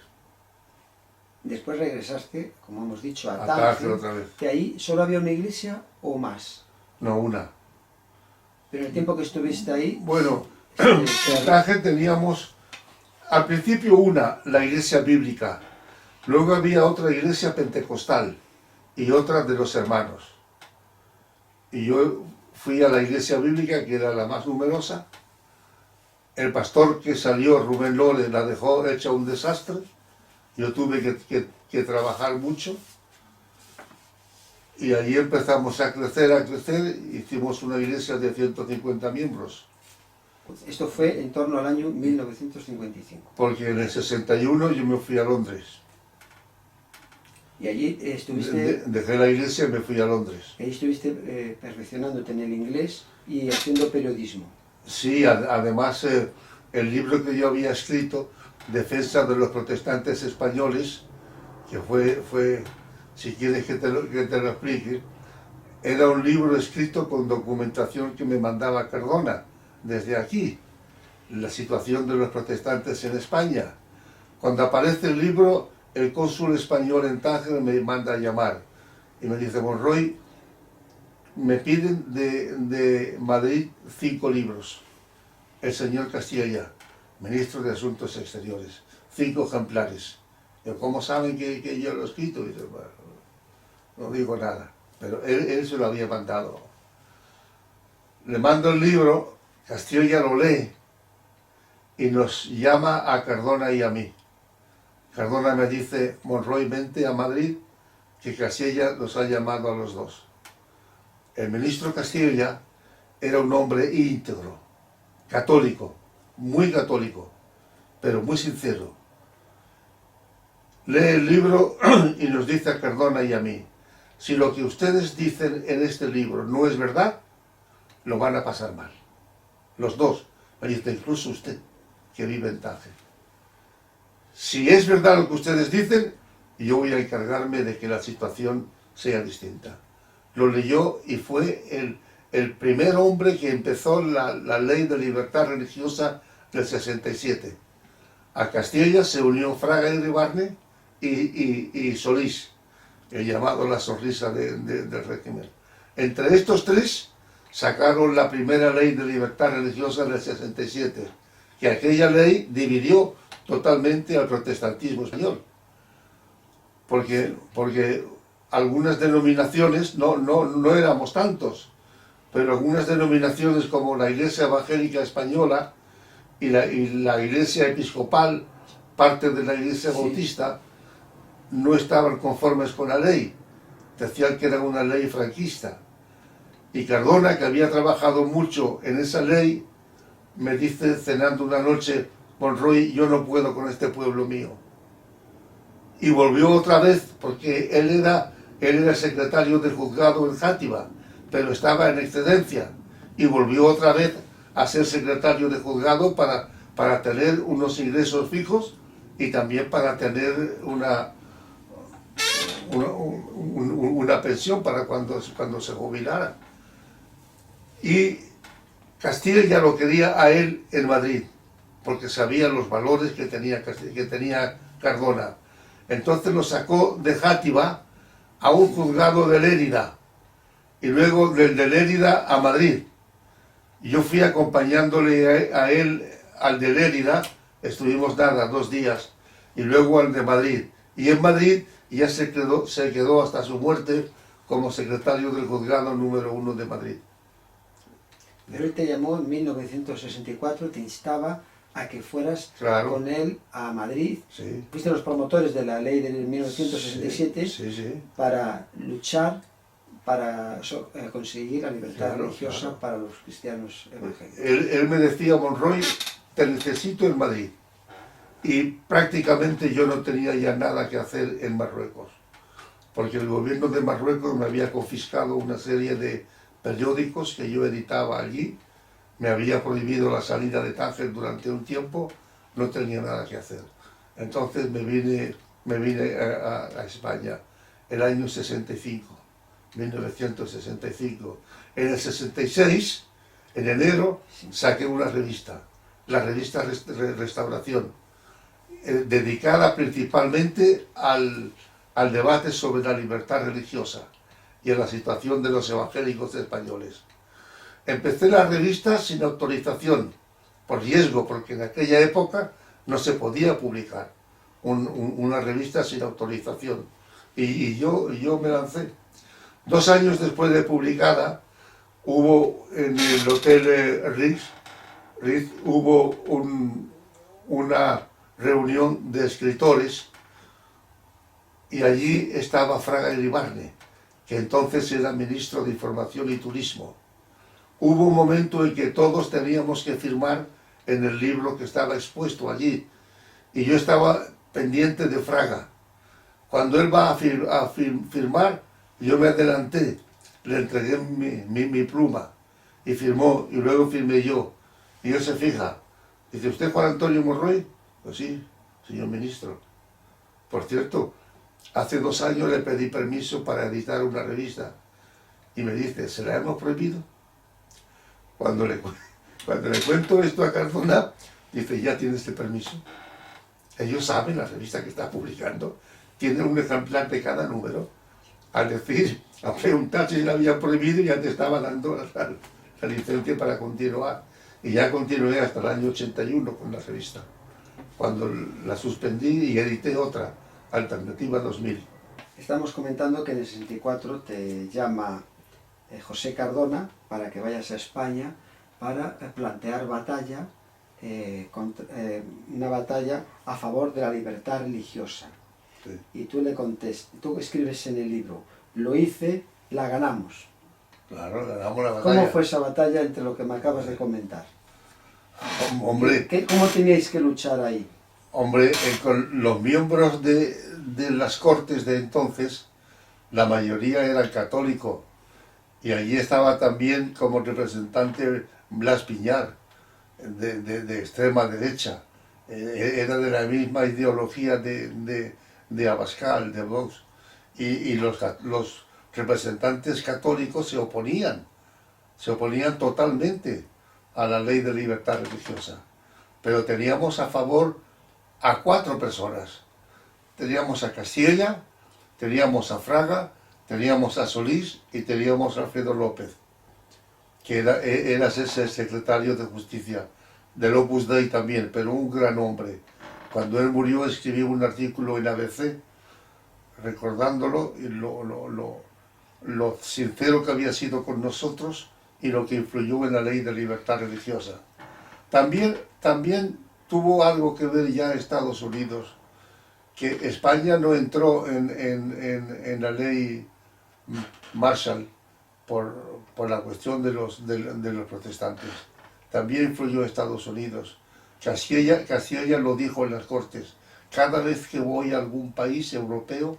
Después regresaste, como hemos dicho, a Tánger Tánger. otra vez. ¿De ahí solo había una iglesia o más? No, una. Pero el tiempo que estuviste ahí... Bueno, en Tánger teníamos al principio la iglesia bíblica. Luego había otra iglesia pentecostal y otra de los hermanos. Y yo fui a la iglesia bíblica, que era la más numerosa. El pastor que salió, Rubén Lore, la dejó hecha un desastre. Yo tuve que trabajar mucho. Y ahí empezamos a crecer. Hicimos una iglesia de 150 miembros. Esto fue en torno al año 1955. Porque en el 61 yo me fui a Londres. Y allí estuviste... Dejé la iglesia y me fui a Londres. Ahí estuviste perfeccionándote en el inglés y haciendo periodismo. Sí, además el libro que yo había escrito, Defensa de los protestantes españoles, que fue si quieres que te lo explique, era un libro escrito con documentación que me mandaba Cardona, desde aquí, la situación de los protestantes en España. Cuando aparece el libro, el cónsul español en Tánger me manda a llamar y me dice, Monroy, me piden de Madrid 5 libros. El señor Castilla, ministro de Asuntos Exteriores, 5 ejemplares. Yo, ¿cómo saben que yo lo he escrito? Y dice, bueno, no digo nada, pero él se lo había mandado. Le mando el libro, Castilla lo lee y nos llama a Cardona y a mí. Cardona me dice, Monroy, vente a Madrid, que Castilla los ha llamado a los 2. El ministro Castilla era un hombre íntegro, católico, pero muy sincero. Lee el libro y nos dice a Cardona y a mí, si lo que ustedes dicen en este libro no es verdad, lo van a pasar mal. Los 2, me dice, incluso usted, que vive en Tánger. Si es verdad lo que ustedes dicen, yo voy a encargarme de que la situación sea distinta. Lo leyó y fue el primer hombre que empezó la ley de libertad religiosa del 67. A Castilla se unió Fraga Iribarne y Solís, el llamado la sonrisa del régimen. Entre estos 3 sacaron la primera ley de libertad religiosa del 67, que aquella ley dividió totalmente al protestantismo español. Porque algunas denominaciones, no éramos tantos, pero algunas denominaciones como la Iglesia Evangélica Española y la Iglesia Episcopal, parte de la Iglesia Bautista, no estaban conformes con la ley. Decían que era una ley franquista. Y Cardona, que había trabajado mucho en esa ley, me dice cenando una noche, Monroy, yo no puedo con este pueblo mío. Y volvió otra vez, porque él era secretario del juzgado en Játiva, pero estaba en excedencia, y volvió otra vez a ser secretario de juzgado para tener unos ingresos fijos y también para tener una pensión para cuando se jubilara. Y Castilla ya lo quería a él en Madrid, porque sabía los valores que tenía Cardona. Entonces lo sacó de Játiva a un juzgado de Lérida, y luego de Lérida a Madrid. Yo fui acompañándole a él al de Lérida, estuvimos 2 días, y luego al de Madrid. Y en Madrid ya se quedó hasta su muerte como secretario del juzgado número 1 de Madrid. Pero él te llamó en 1964, te instaba a que fueras con él a Madrid. Sí. Fuiste los promotores de la ley de 1967 sí. para luchar para conseguir la libertad Claro, religiosa claro. para los cristianos evangélicos. Él me decía, Monroy, te necesito en Madrid. Y prácticamente yo no tenía ya nada que hacer en Marruecos, porque el gobierno de Marruecos me había confiscado una serie de periódicos que yo editaba allí, me había prohibido la salida de Tánger durante un tiempo, no tenía nada que hacer. Entonces me vine a España el año 65, 1965. En el 66, en enero, saqué una revista, la revista Restauración, dedicada principalmente al debate sobre la libertad religiosa y a la situación de los evangélicos españoles. Empecé la revista sin autorización, por riesgo, porque en aquella época no se podía publicar una revista sin autorización. Y yo me lancé. 2 años después de publicada, hubo en el Hotel Ritz hubo una reunión de escritores y allí estaba Fraga Iribarne, que entonces era ministro de Información y Turismo. Hubo un momento en que todos teníamos que firmar en el libro que estaba expuesto allí y yo estaba pendiente de Fraga. Cuando él va a firmar, yo me adelanté, le entregué mi pluma y firmó, y luego firmé yo. Y él se fija, dice, ¿usted Juan Antonio Monroy? Pues sí, señor ministro. Por cierto, hace 2 años le pedí permiso para editar una revista y me dice, ¿se la hemos prohibido? Cuando le cuento esto a Cardona, dice, ya tiene este permiso. Ellos saben, la revista que está publicando, tienen un ejemplar de cada número. Al decir, a preguntar si la había prohibido, ya te estaba dando la licencia para continuar. Y ya continué hasta el año 81 con la revista, cuando la suspendí y edité otra, Alternativa 2000. Estamos comentando que en el 64 te llama José Cardona para que vayas a España para plantear batalla, una batalla a favor de la libertad religiosa. Sí. Y tú le contestas, tú escribes en el libro, lo hice, la ganamos. Claro, ganamos la batalla. ¿Cómo fue esa batalla entre lo que me acabas de comentar? Hombre, ¿Cómo teníais que luchar ahí? Hombre, con los miembros de las cortes de entonces, la mayoría era católico. Y allí estaba también como representante Blas Piñar, de extrema derecha. Era de la misma ideología de Abascal, de Vox. Y los representantes católicos se oponían totalmente a la ley de libertad religiosa. Pero teníamos a favor a 4 personas. Teníamos a Castilla, teníamos a Fraga, teníamos a Solís y teníamos a Alfredo López, que era ese secretario de Justicia, del Opus Dei también, pero un gran hombre. Cuando él murió escribió un artículo en ABC, recordándolo y lo sincero que había sido con nosotros y lo que influyó en la ley de libertad religiosa. También tuvo algo que ver ya Estados Unidos, que España no entró en la ley Marshall por la cuestión de los protestantes. También influyó Estados Unidos. Castilla lo dijo en las Cortes. Cada vez que voy a algún país europeo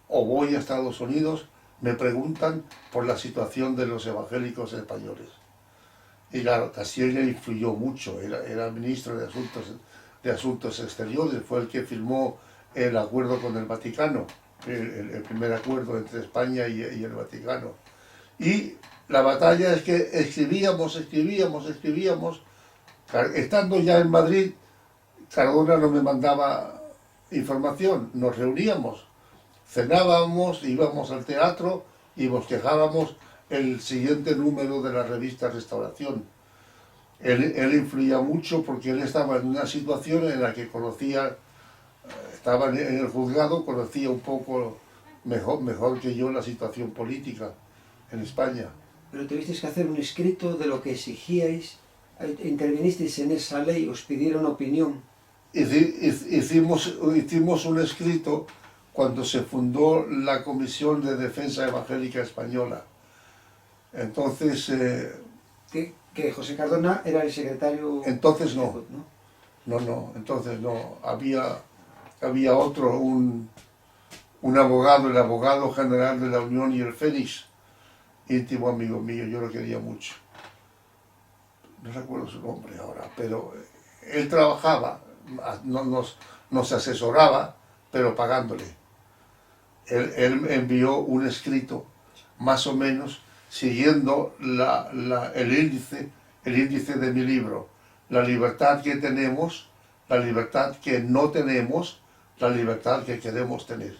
o voy a Estados Unidos, me preguntan por la situación de los evangélicos españoles. Y claro, Castilla influyó mucho, era ministro de Asuntos Exteriores, fue el que firmó el acuerdo con el Vaticano, el primer acuerdo entre España y el Vaticano. Y la batalla es que escribíamos. Estando ya en Madrid, Cardona no me mandaba información, nos reuníamos, cenábamos, íbamos al teatro y bosquejábamos el siguiente número de la revista Restauración. Él influía mucho porque él estaba en una situación en la que estaba en el juzgado, conocía un poco mejor que yo la situación política en España. Pero tuvisteis que hacer un escrito de lo que exigíais, intervinisteis en esa ley, os pidieron opinión. Hicimos un escrito cuando se fundó la Comisión de Defensa Evangélica Española. Entonces, Que José Cardona era el secretario... entonces no. Entonces no. Había otro, un abogado, el abogado general de la Unión y el Fénix, íntimo amigo mío, yo lo quería mucho. No recuerdo su nombre ahora, pero él trabajaba, nos asesoraba, pero pagándole. Él envió un escrito, más o menos, siguiendo el índice de mi libro. La libertad que tenemos, la libertad que no tenemos, la libertad que queremos tener.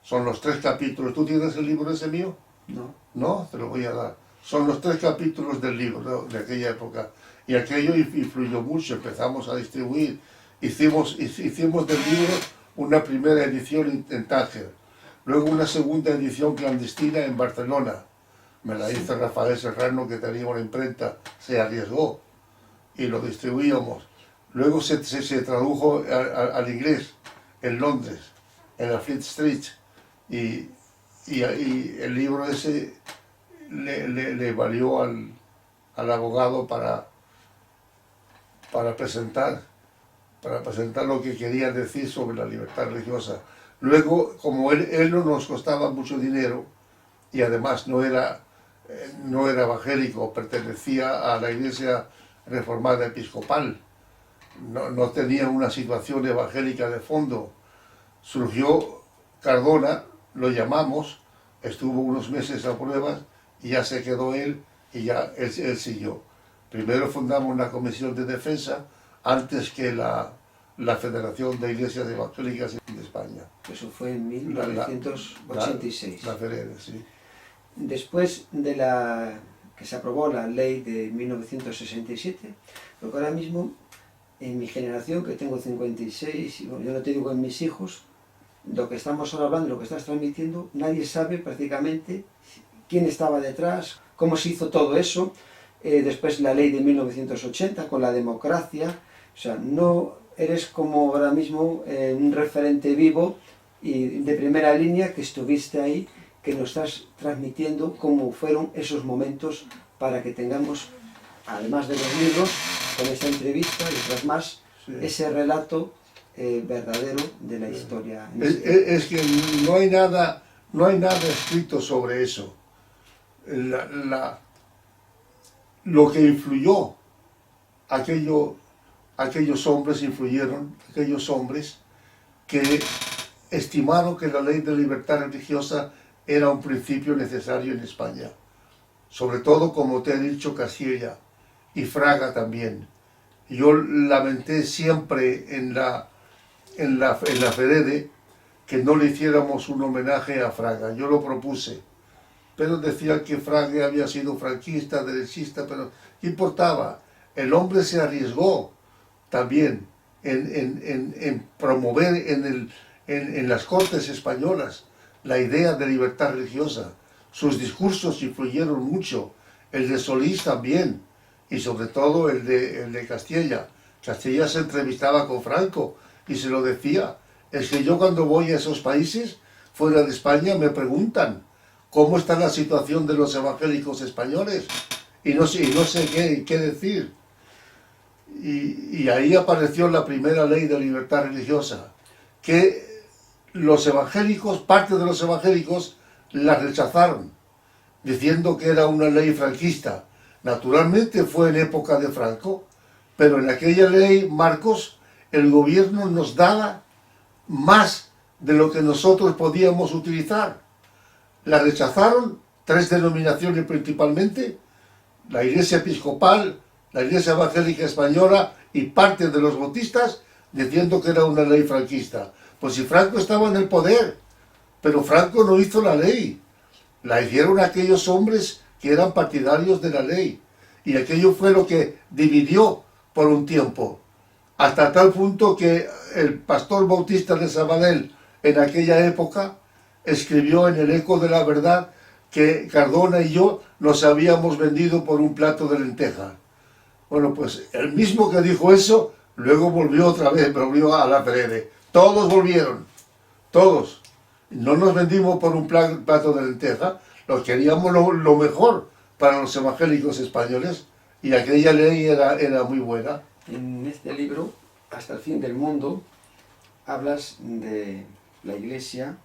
Son los 3 capítulos. ¿Tú tienes el libro ese mío? No. No, te lo voy a dar. Son los 3 capítulos del libro de aquella época. Y aquello influyó mucho. Empezamos a distribuir. Hicimos del libro una primera edición en Tánger. Luego una segunda edición clandestina en Barcelona. Me la hizo Rafael Serrano, que tenía una imprenta. Se arriesgó y lo distribuíamos. Luego se tradujo al inglés en Londres, en la Fleet Street. Y el libro ese le valió al abogado para presentar lo que quería decir sobre la libertad religiosa. Luego, como él no nos costaba mucho dinero, y además no era evangélico, pertenecía a la Iglesia Reformada Episcopal, no tenía una situación evangélica de fondo, surgió Cardona, lo llamamos, estuvo unos meses a pruebas y ya se quedó él y ya él siguió. Primero fundamos una comisión de defensa antes que la Federación de Iglesias Evangélicas de España. Eso fue en 1986. La FERED, sí. Después de que se aprobó la ley de 1967, porque ahora mismo en mi generación, que tengo 56, y bueno, yo no te digo en mis hijos, lo que estamos ahora hablando, lo que estás transmitiendo, nadie sabe prácticamente quién estaba detrás, cómo se hizo todo eso. Después la ley de 1980 con la democracia, o sea, no eres como ahora mismo un referente vivo y de primera línea que estuviste ahí, que nos estás transmitiendo cómo fueron esos momentos para que tengamos, además de los libros, con esta entrevista y otras más, sí, ese relato verdadero de la historia. Es que no hay nada escrito sobre eso. Lo que influyó, aquellos hombres que estimaron que la ley de libertad religiosa era un principio necesario en España. Sobre todo, como te he dicho, Castilla y Fraga también. Yo lamenté siempre en la FEREDE que no le hiciéramos un homenaje a Fraga. Yo lo propuse, pero decía que Fraga había sido franquista, derechista, pero ¿qué importaba? El hombre se arriesgó también en promover en las Cortes españolas la idea de libertad religiosa. Sus discursos influyeron mucho, el de Solís también, y sobre todo el de Castilla. Castilla se entrevistaba con Franco y se lo decía. Es que yo cuando voy a esos países, fuera de España, me preguntan cómo está la situación de los evangélicos españoles y no sé qué decir. Y ahí apareció la primera ley de libertad religiosa, que los evangélicos, parte de los evangélicos, la rechazaron, diciendo que era una ley franquista. Naturalmente fue en época de Franco, pero en aquella ley, Marcos, el gobierno nos daba más de lo que nosotros podíamos utilizar. La rechazaron 3 denominaciones principalmente, la Iglesia Episcopal, la Iglesia Evangélica Española y parte de los bautistas, diciendo que era una ley franquista. Pues si Franco estaba en el poder, pero Franco no hizo la ley, la hicieron aquellos hombres que eran partidarios de la ley, y aquello fue lo que dividió por un tiempo, hasta tal punto que el pastor bautista de Sabadell en aquella época escribió en el Eco de la Verdad que Cardona y yo nos habíamos vendido por un plato de lentejas. Bueno, pues el mismo que dijo eso, luego volvió otra vez, volvió a la FEREDE. Todos volvieron, todos. No nos vendimos por un plato de lenteja, nos queríamos lo mejor para los evangélicos españoles y aquella ley era muy buena. En este libro, Hasta el fin del mundo, hablas de la Iglesia,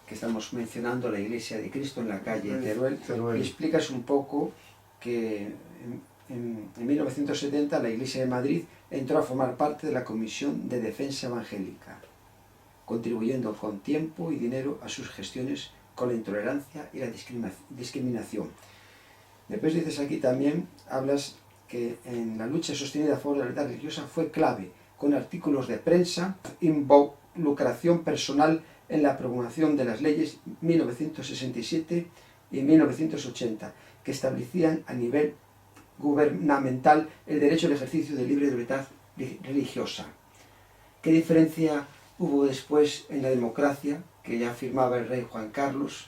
que estamos mencionando, la Iglesia de Cristo en la calle Teruel, y explicas un poco que en 1970 la Iglesia de Madrid entró a formar parte de la Comisión de Defensa Evangélica, contribuyendo con tiempo y dinero a sus gestiones con la intolerancia y la discriminación. Después dices aquí también, hablas que en la lucha sostenida a favor de la libertad religiosa fue clave, con artículos de prensa, involucración personal en la promulgación de las leyes 1967 y 1980, que establecían a nivel gubernamental el derecho al ejercicio de libre libertad religiosa. ¿Qué diferencia hubo después en la democracia, que ya firmaba el rey Juan Carlos,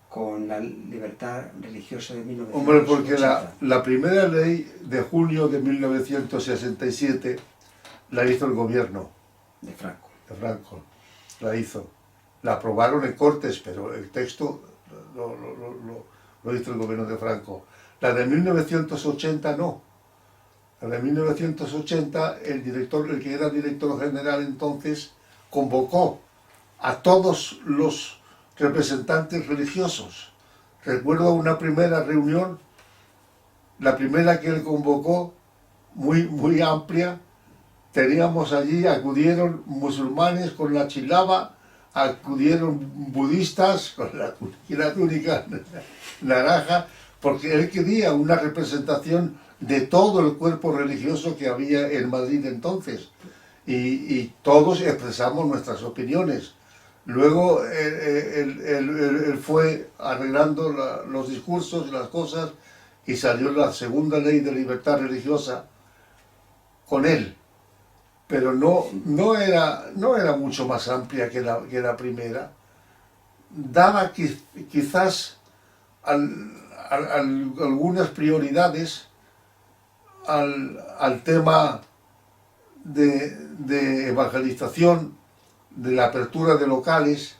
con la libertad religiosa de 1980? Hombre, porque la primera ley de junio de 1967 la hizo el gobierno. De Franco. De Franco, la hizo. La aprobaron en Cortes, pero el texto lo hizo el gobierno de Franco. La de 1980 no. La de 1980, el que era director general entonces, convocó a todos los representantes religiosos. Recuerdo una primera reunión, la primera que él convocó, muy amplia. Teníamos allí, acudieron musulmanes con la chilaba, acudieron budistas con la túnica naranja, porque él quería una representación de todo el cuerpo religioso que había en Madrid entonces. Y todos expresamos nuestras opiniones. Luego él fue arreglando los discursos y las cosas y salió la segunda ley de libertad religiosa con él. Pero no era mucho más amplia que la primera. Daba quizás algunas prioridades al tema de evangelización, de la apertura de locales,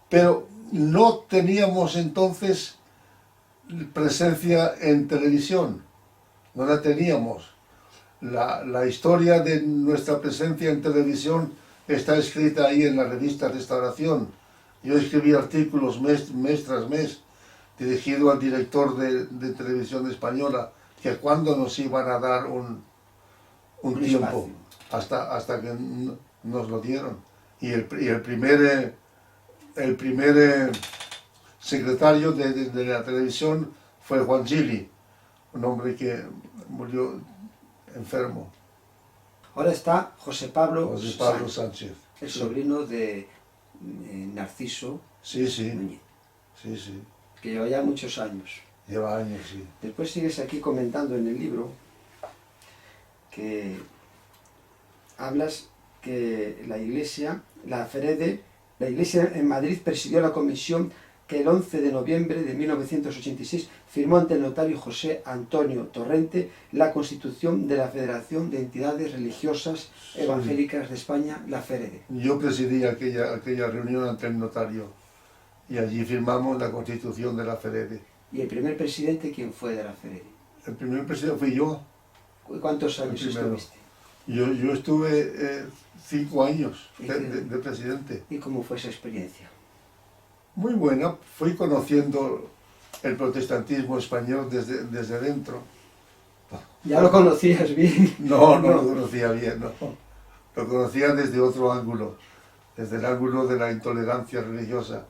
pero no teníamos entonces presencia en televisión, no la teníamos. La historia de nuestra presencia en televisión está escrita ahí en la revista Restauración. Yo escribí artículos mes tras mes, dirigido al director de televisión española, que cuándo nos iban a dar un tiempo, hasta que nos lo dieron. Y el primer secretario de la televisión fue Juan Gili, un hombre que murió enfermo. Ahora está José Pablo Sánchez, el sobrino de Narciso Núñez, que lleva ya muchos años. Lleva años, sí. Después sigues aquí comentando en el libro que hablas que la Iglesia en Madrid presidió la comisión que el 11 de noviembre de 1986 firmó ante el notario José Antonio Torrente la constitución de la Federación de Entidades Religiosas Evangélicas de España, la FEREDE. Yo presidí aquella reunión ante el notario y allí firmamos la constitución de la FEREDE. ¿Y el primer presidente quién fue de la FEREDE? El primer presidente fui yo. ¿Cuántos años estuviste? Yo estuve 5 años de presidente. ¿Y cómo fue esa experiencia? Muy buena, fui conociendo el protestantismo español desde dentro. ¿Ya lo conocías bien? No lo conocía bien, no. Lo conocía desde otro ángulo, desde el ángulo de la intolerancia religiosa,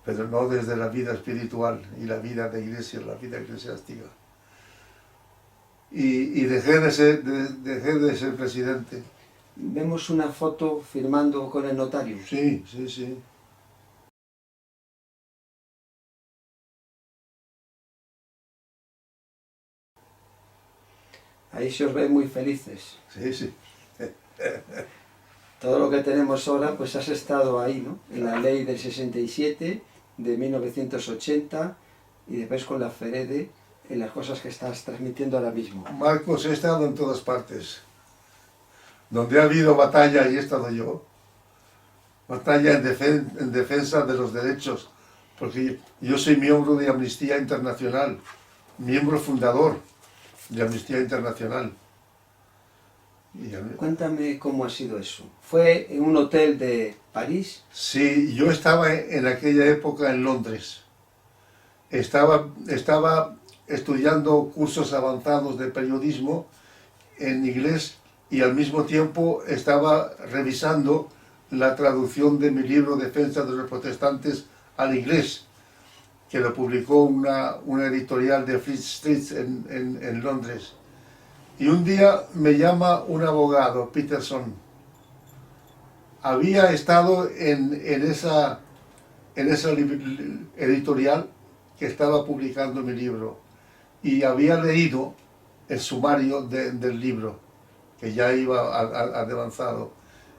pero no desde la vida espiritual y la vida de iglesia, la vida eclesiástica. Y dejé de ser presidente. Vemos una foto firmando con el notario. Sí. Ahí se os ve muy felices. Sí. Todo lo que tenemos ahora, pues has estado ahí, ¿no? En la ley del 67, de 1980, y después con la FEREDE, en las cosas que estás transmitiendo ahora mismo. Marcos, he estado en todas partes. Donde ha habido batalla, ahí he estado yo. batalla en defensa de los derechos, porque yo soy miembro de Amnistía Internacional, miembro fundador de Amnistía Internacional. Cuéntame cómo ha sido eso. ¿Fue en un hotel de París? Sí, yo estaba en aquella época en Londres. Estaba estudiando cursos avanzados de periodismo en inglés y al mismo tiempo estaba revisando la traducción de mi libro Defensa de los Protestantes al inglés, que lo publicó una editorial de Fleet Street en Londres. Y un día me llama un abogado, Peterson. Había estado en esa editorial que estaba publicando mi libro y había leído el sumario del libro, que ya iba avanzado,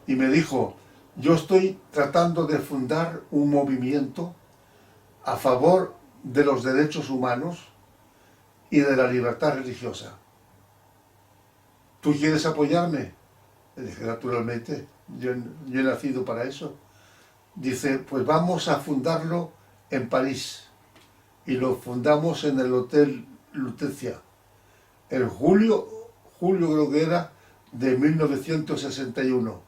y me dijo: yo estoy tratando de fundar un movimiento a favor de los derechos humanos y de la libertad religiosa. ¿Tú quieres apoyarme? Le dije: naturalmente, yo he nacido para eso. Dice: pues vamos a fundarlo en París. Y lo fundamos en el Hotel Lutetia, en julio creo que era, de 1961.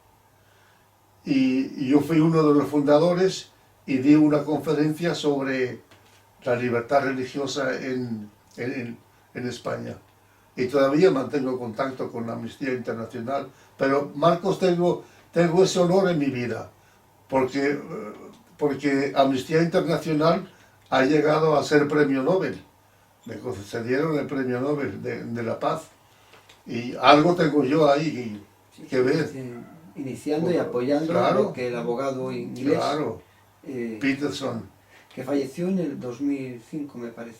Y yo fui uno de los fundadores y di una conferencia sobre la libertad religiosa en España. Y todavía mantengo contacto con la Amnistía Internacional. Pero, Marcos, tengo ese honor en mi vida, porque Amnistía Internacional ha llegado a ser premio Nobel. Me concedieron el premio Nobel de la Paz. Y algo tengo yo ahí que ver. Iniciando y apoyando, claro, lo que el abogado inglés, claro, Peterson, que falleció en el 2005, me parece.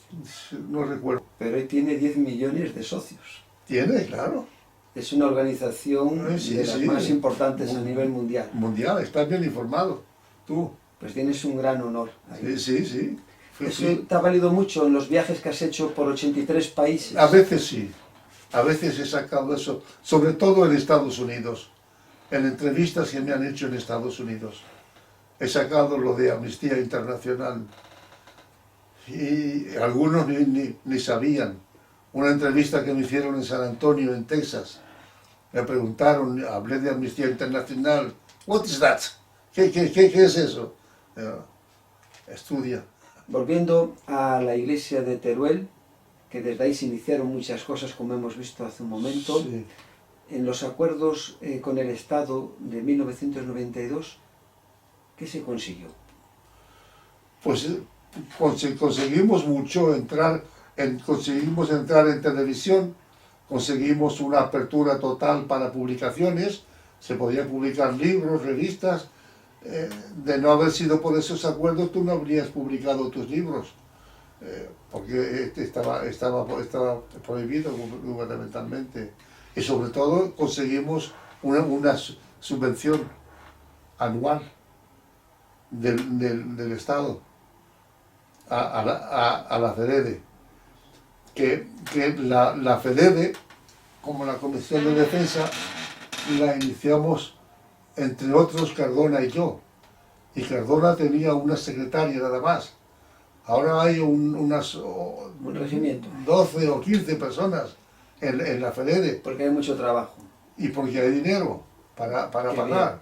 No recuerdo. Pero hoy tiene 10 millones de socios. Tiene, claro. Es una organización de las más importantes a nivel mundial. Mundial, estás bien informado, tú. Pues tienes un gran honor ahí. Sí. ¿Eso te ha valido mucho en los viajes que has hecho por 83 países? A veces sí. A veces he sacado eso, sobre todo en Estados Unidos. En entrevistas que me han hecho en Estados Unidos. He sacado lo de Amnistía Internacional. Y algunos ni sabían. Una entrevista que me hicieron en San Antonio, en Texas. Me preguntaron, hablé de Amnistía Internacional. What is that? ¿Qué es eso? Estudia. Volviendo a la iglesia de Teruel, que desde ahí se iniciaron muchas cosas, como hemos visto hace un momento. Sí. En los acuerdos con el Estado de 1992, ¿qué se consiguió? Pues conseguimos mucho, conseguimos entrar en televisión, conseguimos una apertura total para publicaciones, se podían publicar libros, revistas. De no haber sido por esos acuerdos, tú no habrías publicado tus libros, porque estaba prohibido gubernamentalmente. Y sobre todo conseguimos una subvención anual del Estado a la FEDEDE, que la FEDEDE, como la Comisión de Defensa, la iniciamos entre otros Cardona y yo, y Cardona tenía una secretaria nada más. Ahora hay un regimiento, 12 o 15 personas en la FEDEDE. Porque hay mucho trabajo. Y porque hay dinero para pagar. Bien.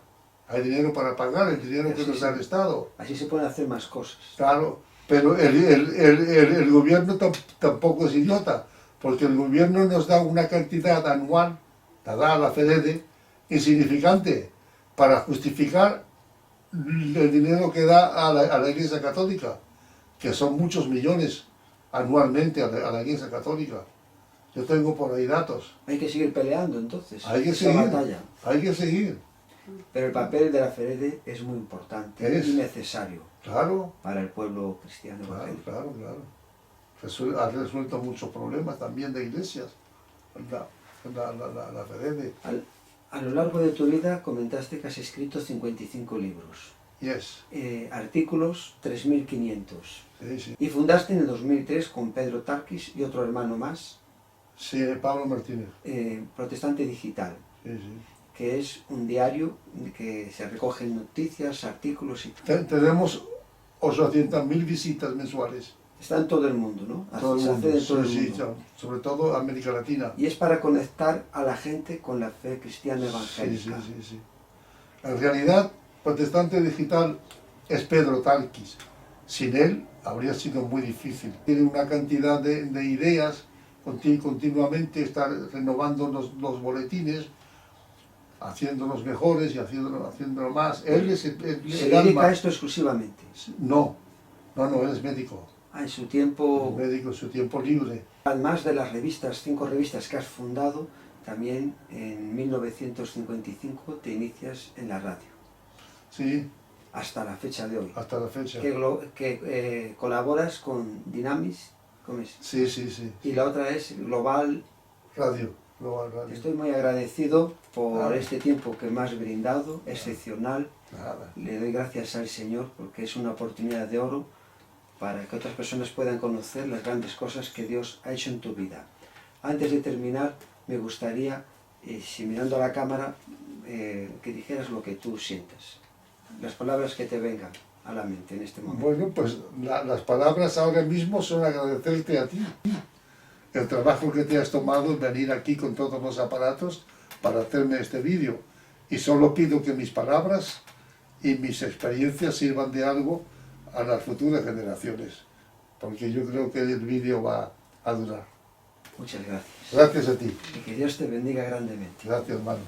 Hay dinero para pagar, el dinero que nos da el Estado. Así se pueden hacer más cosas. Claro, pero el gobierno tampoco es idiota, porque el gobierno nos da una cantidad anual, la da a la FEDEDE, insignificante, para justificar el dinero que da a la Iglesia Católica, que son muchos millones anualmente a la Iglesia Católica. Yo tengo por ahí datos. Hay que seguir peleando entonces. Hay que esa batalla. Hay que seguir. Pero el papel de la FEDEDE es muy importante y necesario, claro, para el pueblo cristiano. Claro. Ha resuelto muchos problemas también de iglesias, la FEDEDE. A lo largo de tu vida comentaste que has escrito 55 libros. Yes. Artículos 3.500. Sí. Y fundaste en el 2003 con Pedro Tarquis y otro hermano más. Sí, Pablo Martínez. Protestante Digital. Sí. que es un diario que se recogen noticias, artículos y Tenemos 800.000 visitas mensuales. está en todo el mundo, ¿no? Todo el Se mundo, hace en todo el sí, mundo. sobre todo América Latina. Y es para conectar a la gente con la fe cristiana Sí, evangélica. sí. En realidad, Protestante Digital es Pedro Talquis. Sin él habría sido muy difícil. Tiene una cantidad de ideas, continuamente está renovando los boletines, haciéndolos mejores y haciéndolo más. Él es Se el dedica alma. a esto exclusivamente. No, él es médico. En su tiempo, Médico en su tiempo libre. además de las revistas, 5 revistas que has fundado, también en 1955 te inicias en la radio, Sí, hasta la fecha de hoy. hasta la fecha. Que colaboras con Dynamis, ¿cómo es? Sí. Y la otra es Global. Global Radio. Estoy muy agradecido por Nada. este tiempo que me has brindado, excepcional. Nada. Le doy gracias al Señor porque es una oportunidad de oro para que otras personas puedan conocer las grandes cosas que Dios ha hecho en tu vida. Antes de terminar, me gustaría, si mirando a la cámara, que dijeras lo que tú sientas, las palabras que te vengan a la mente en este momento. Bueno, pues las palabras ahora mismo son agradecerte a ti. El trabajo que te has tomado en venir aquí con todos los aparatos para hacerme este vídeo. Y solo pido que mis palabras y mis experiencias sirvan de algo a las futuras generaciones. Porque yo creo que el vídeo va a durar. Muchas gracias. Gracias a ti. Y que Dios te bendiga grandemente. Gracias, hermano.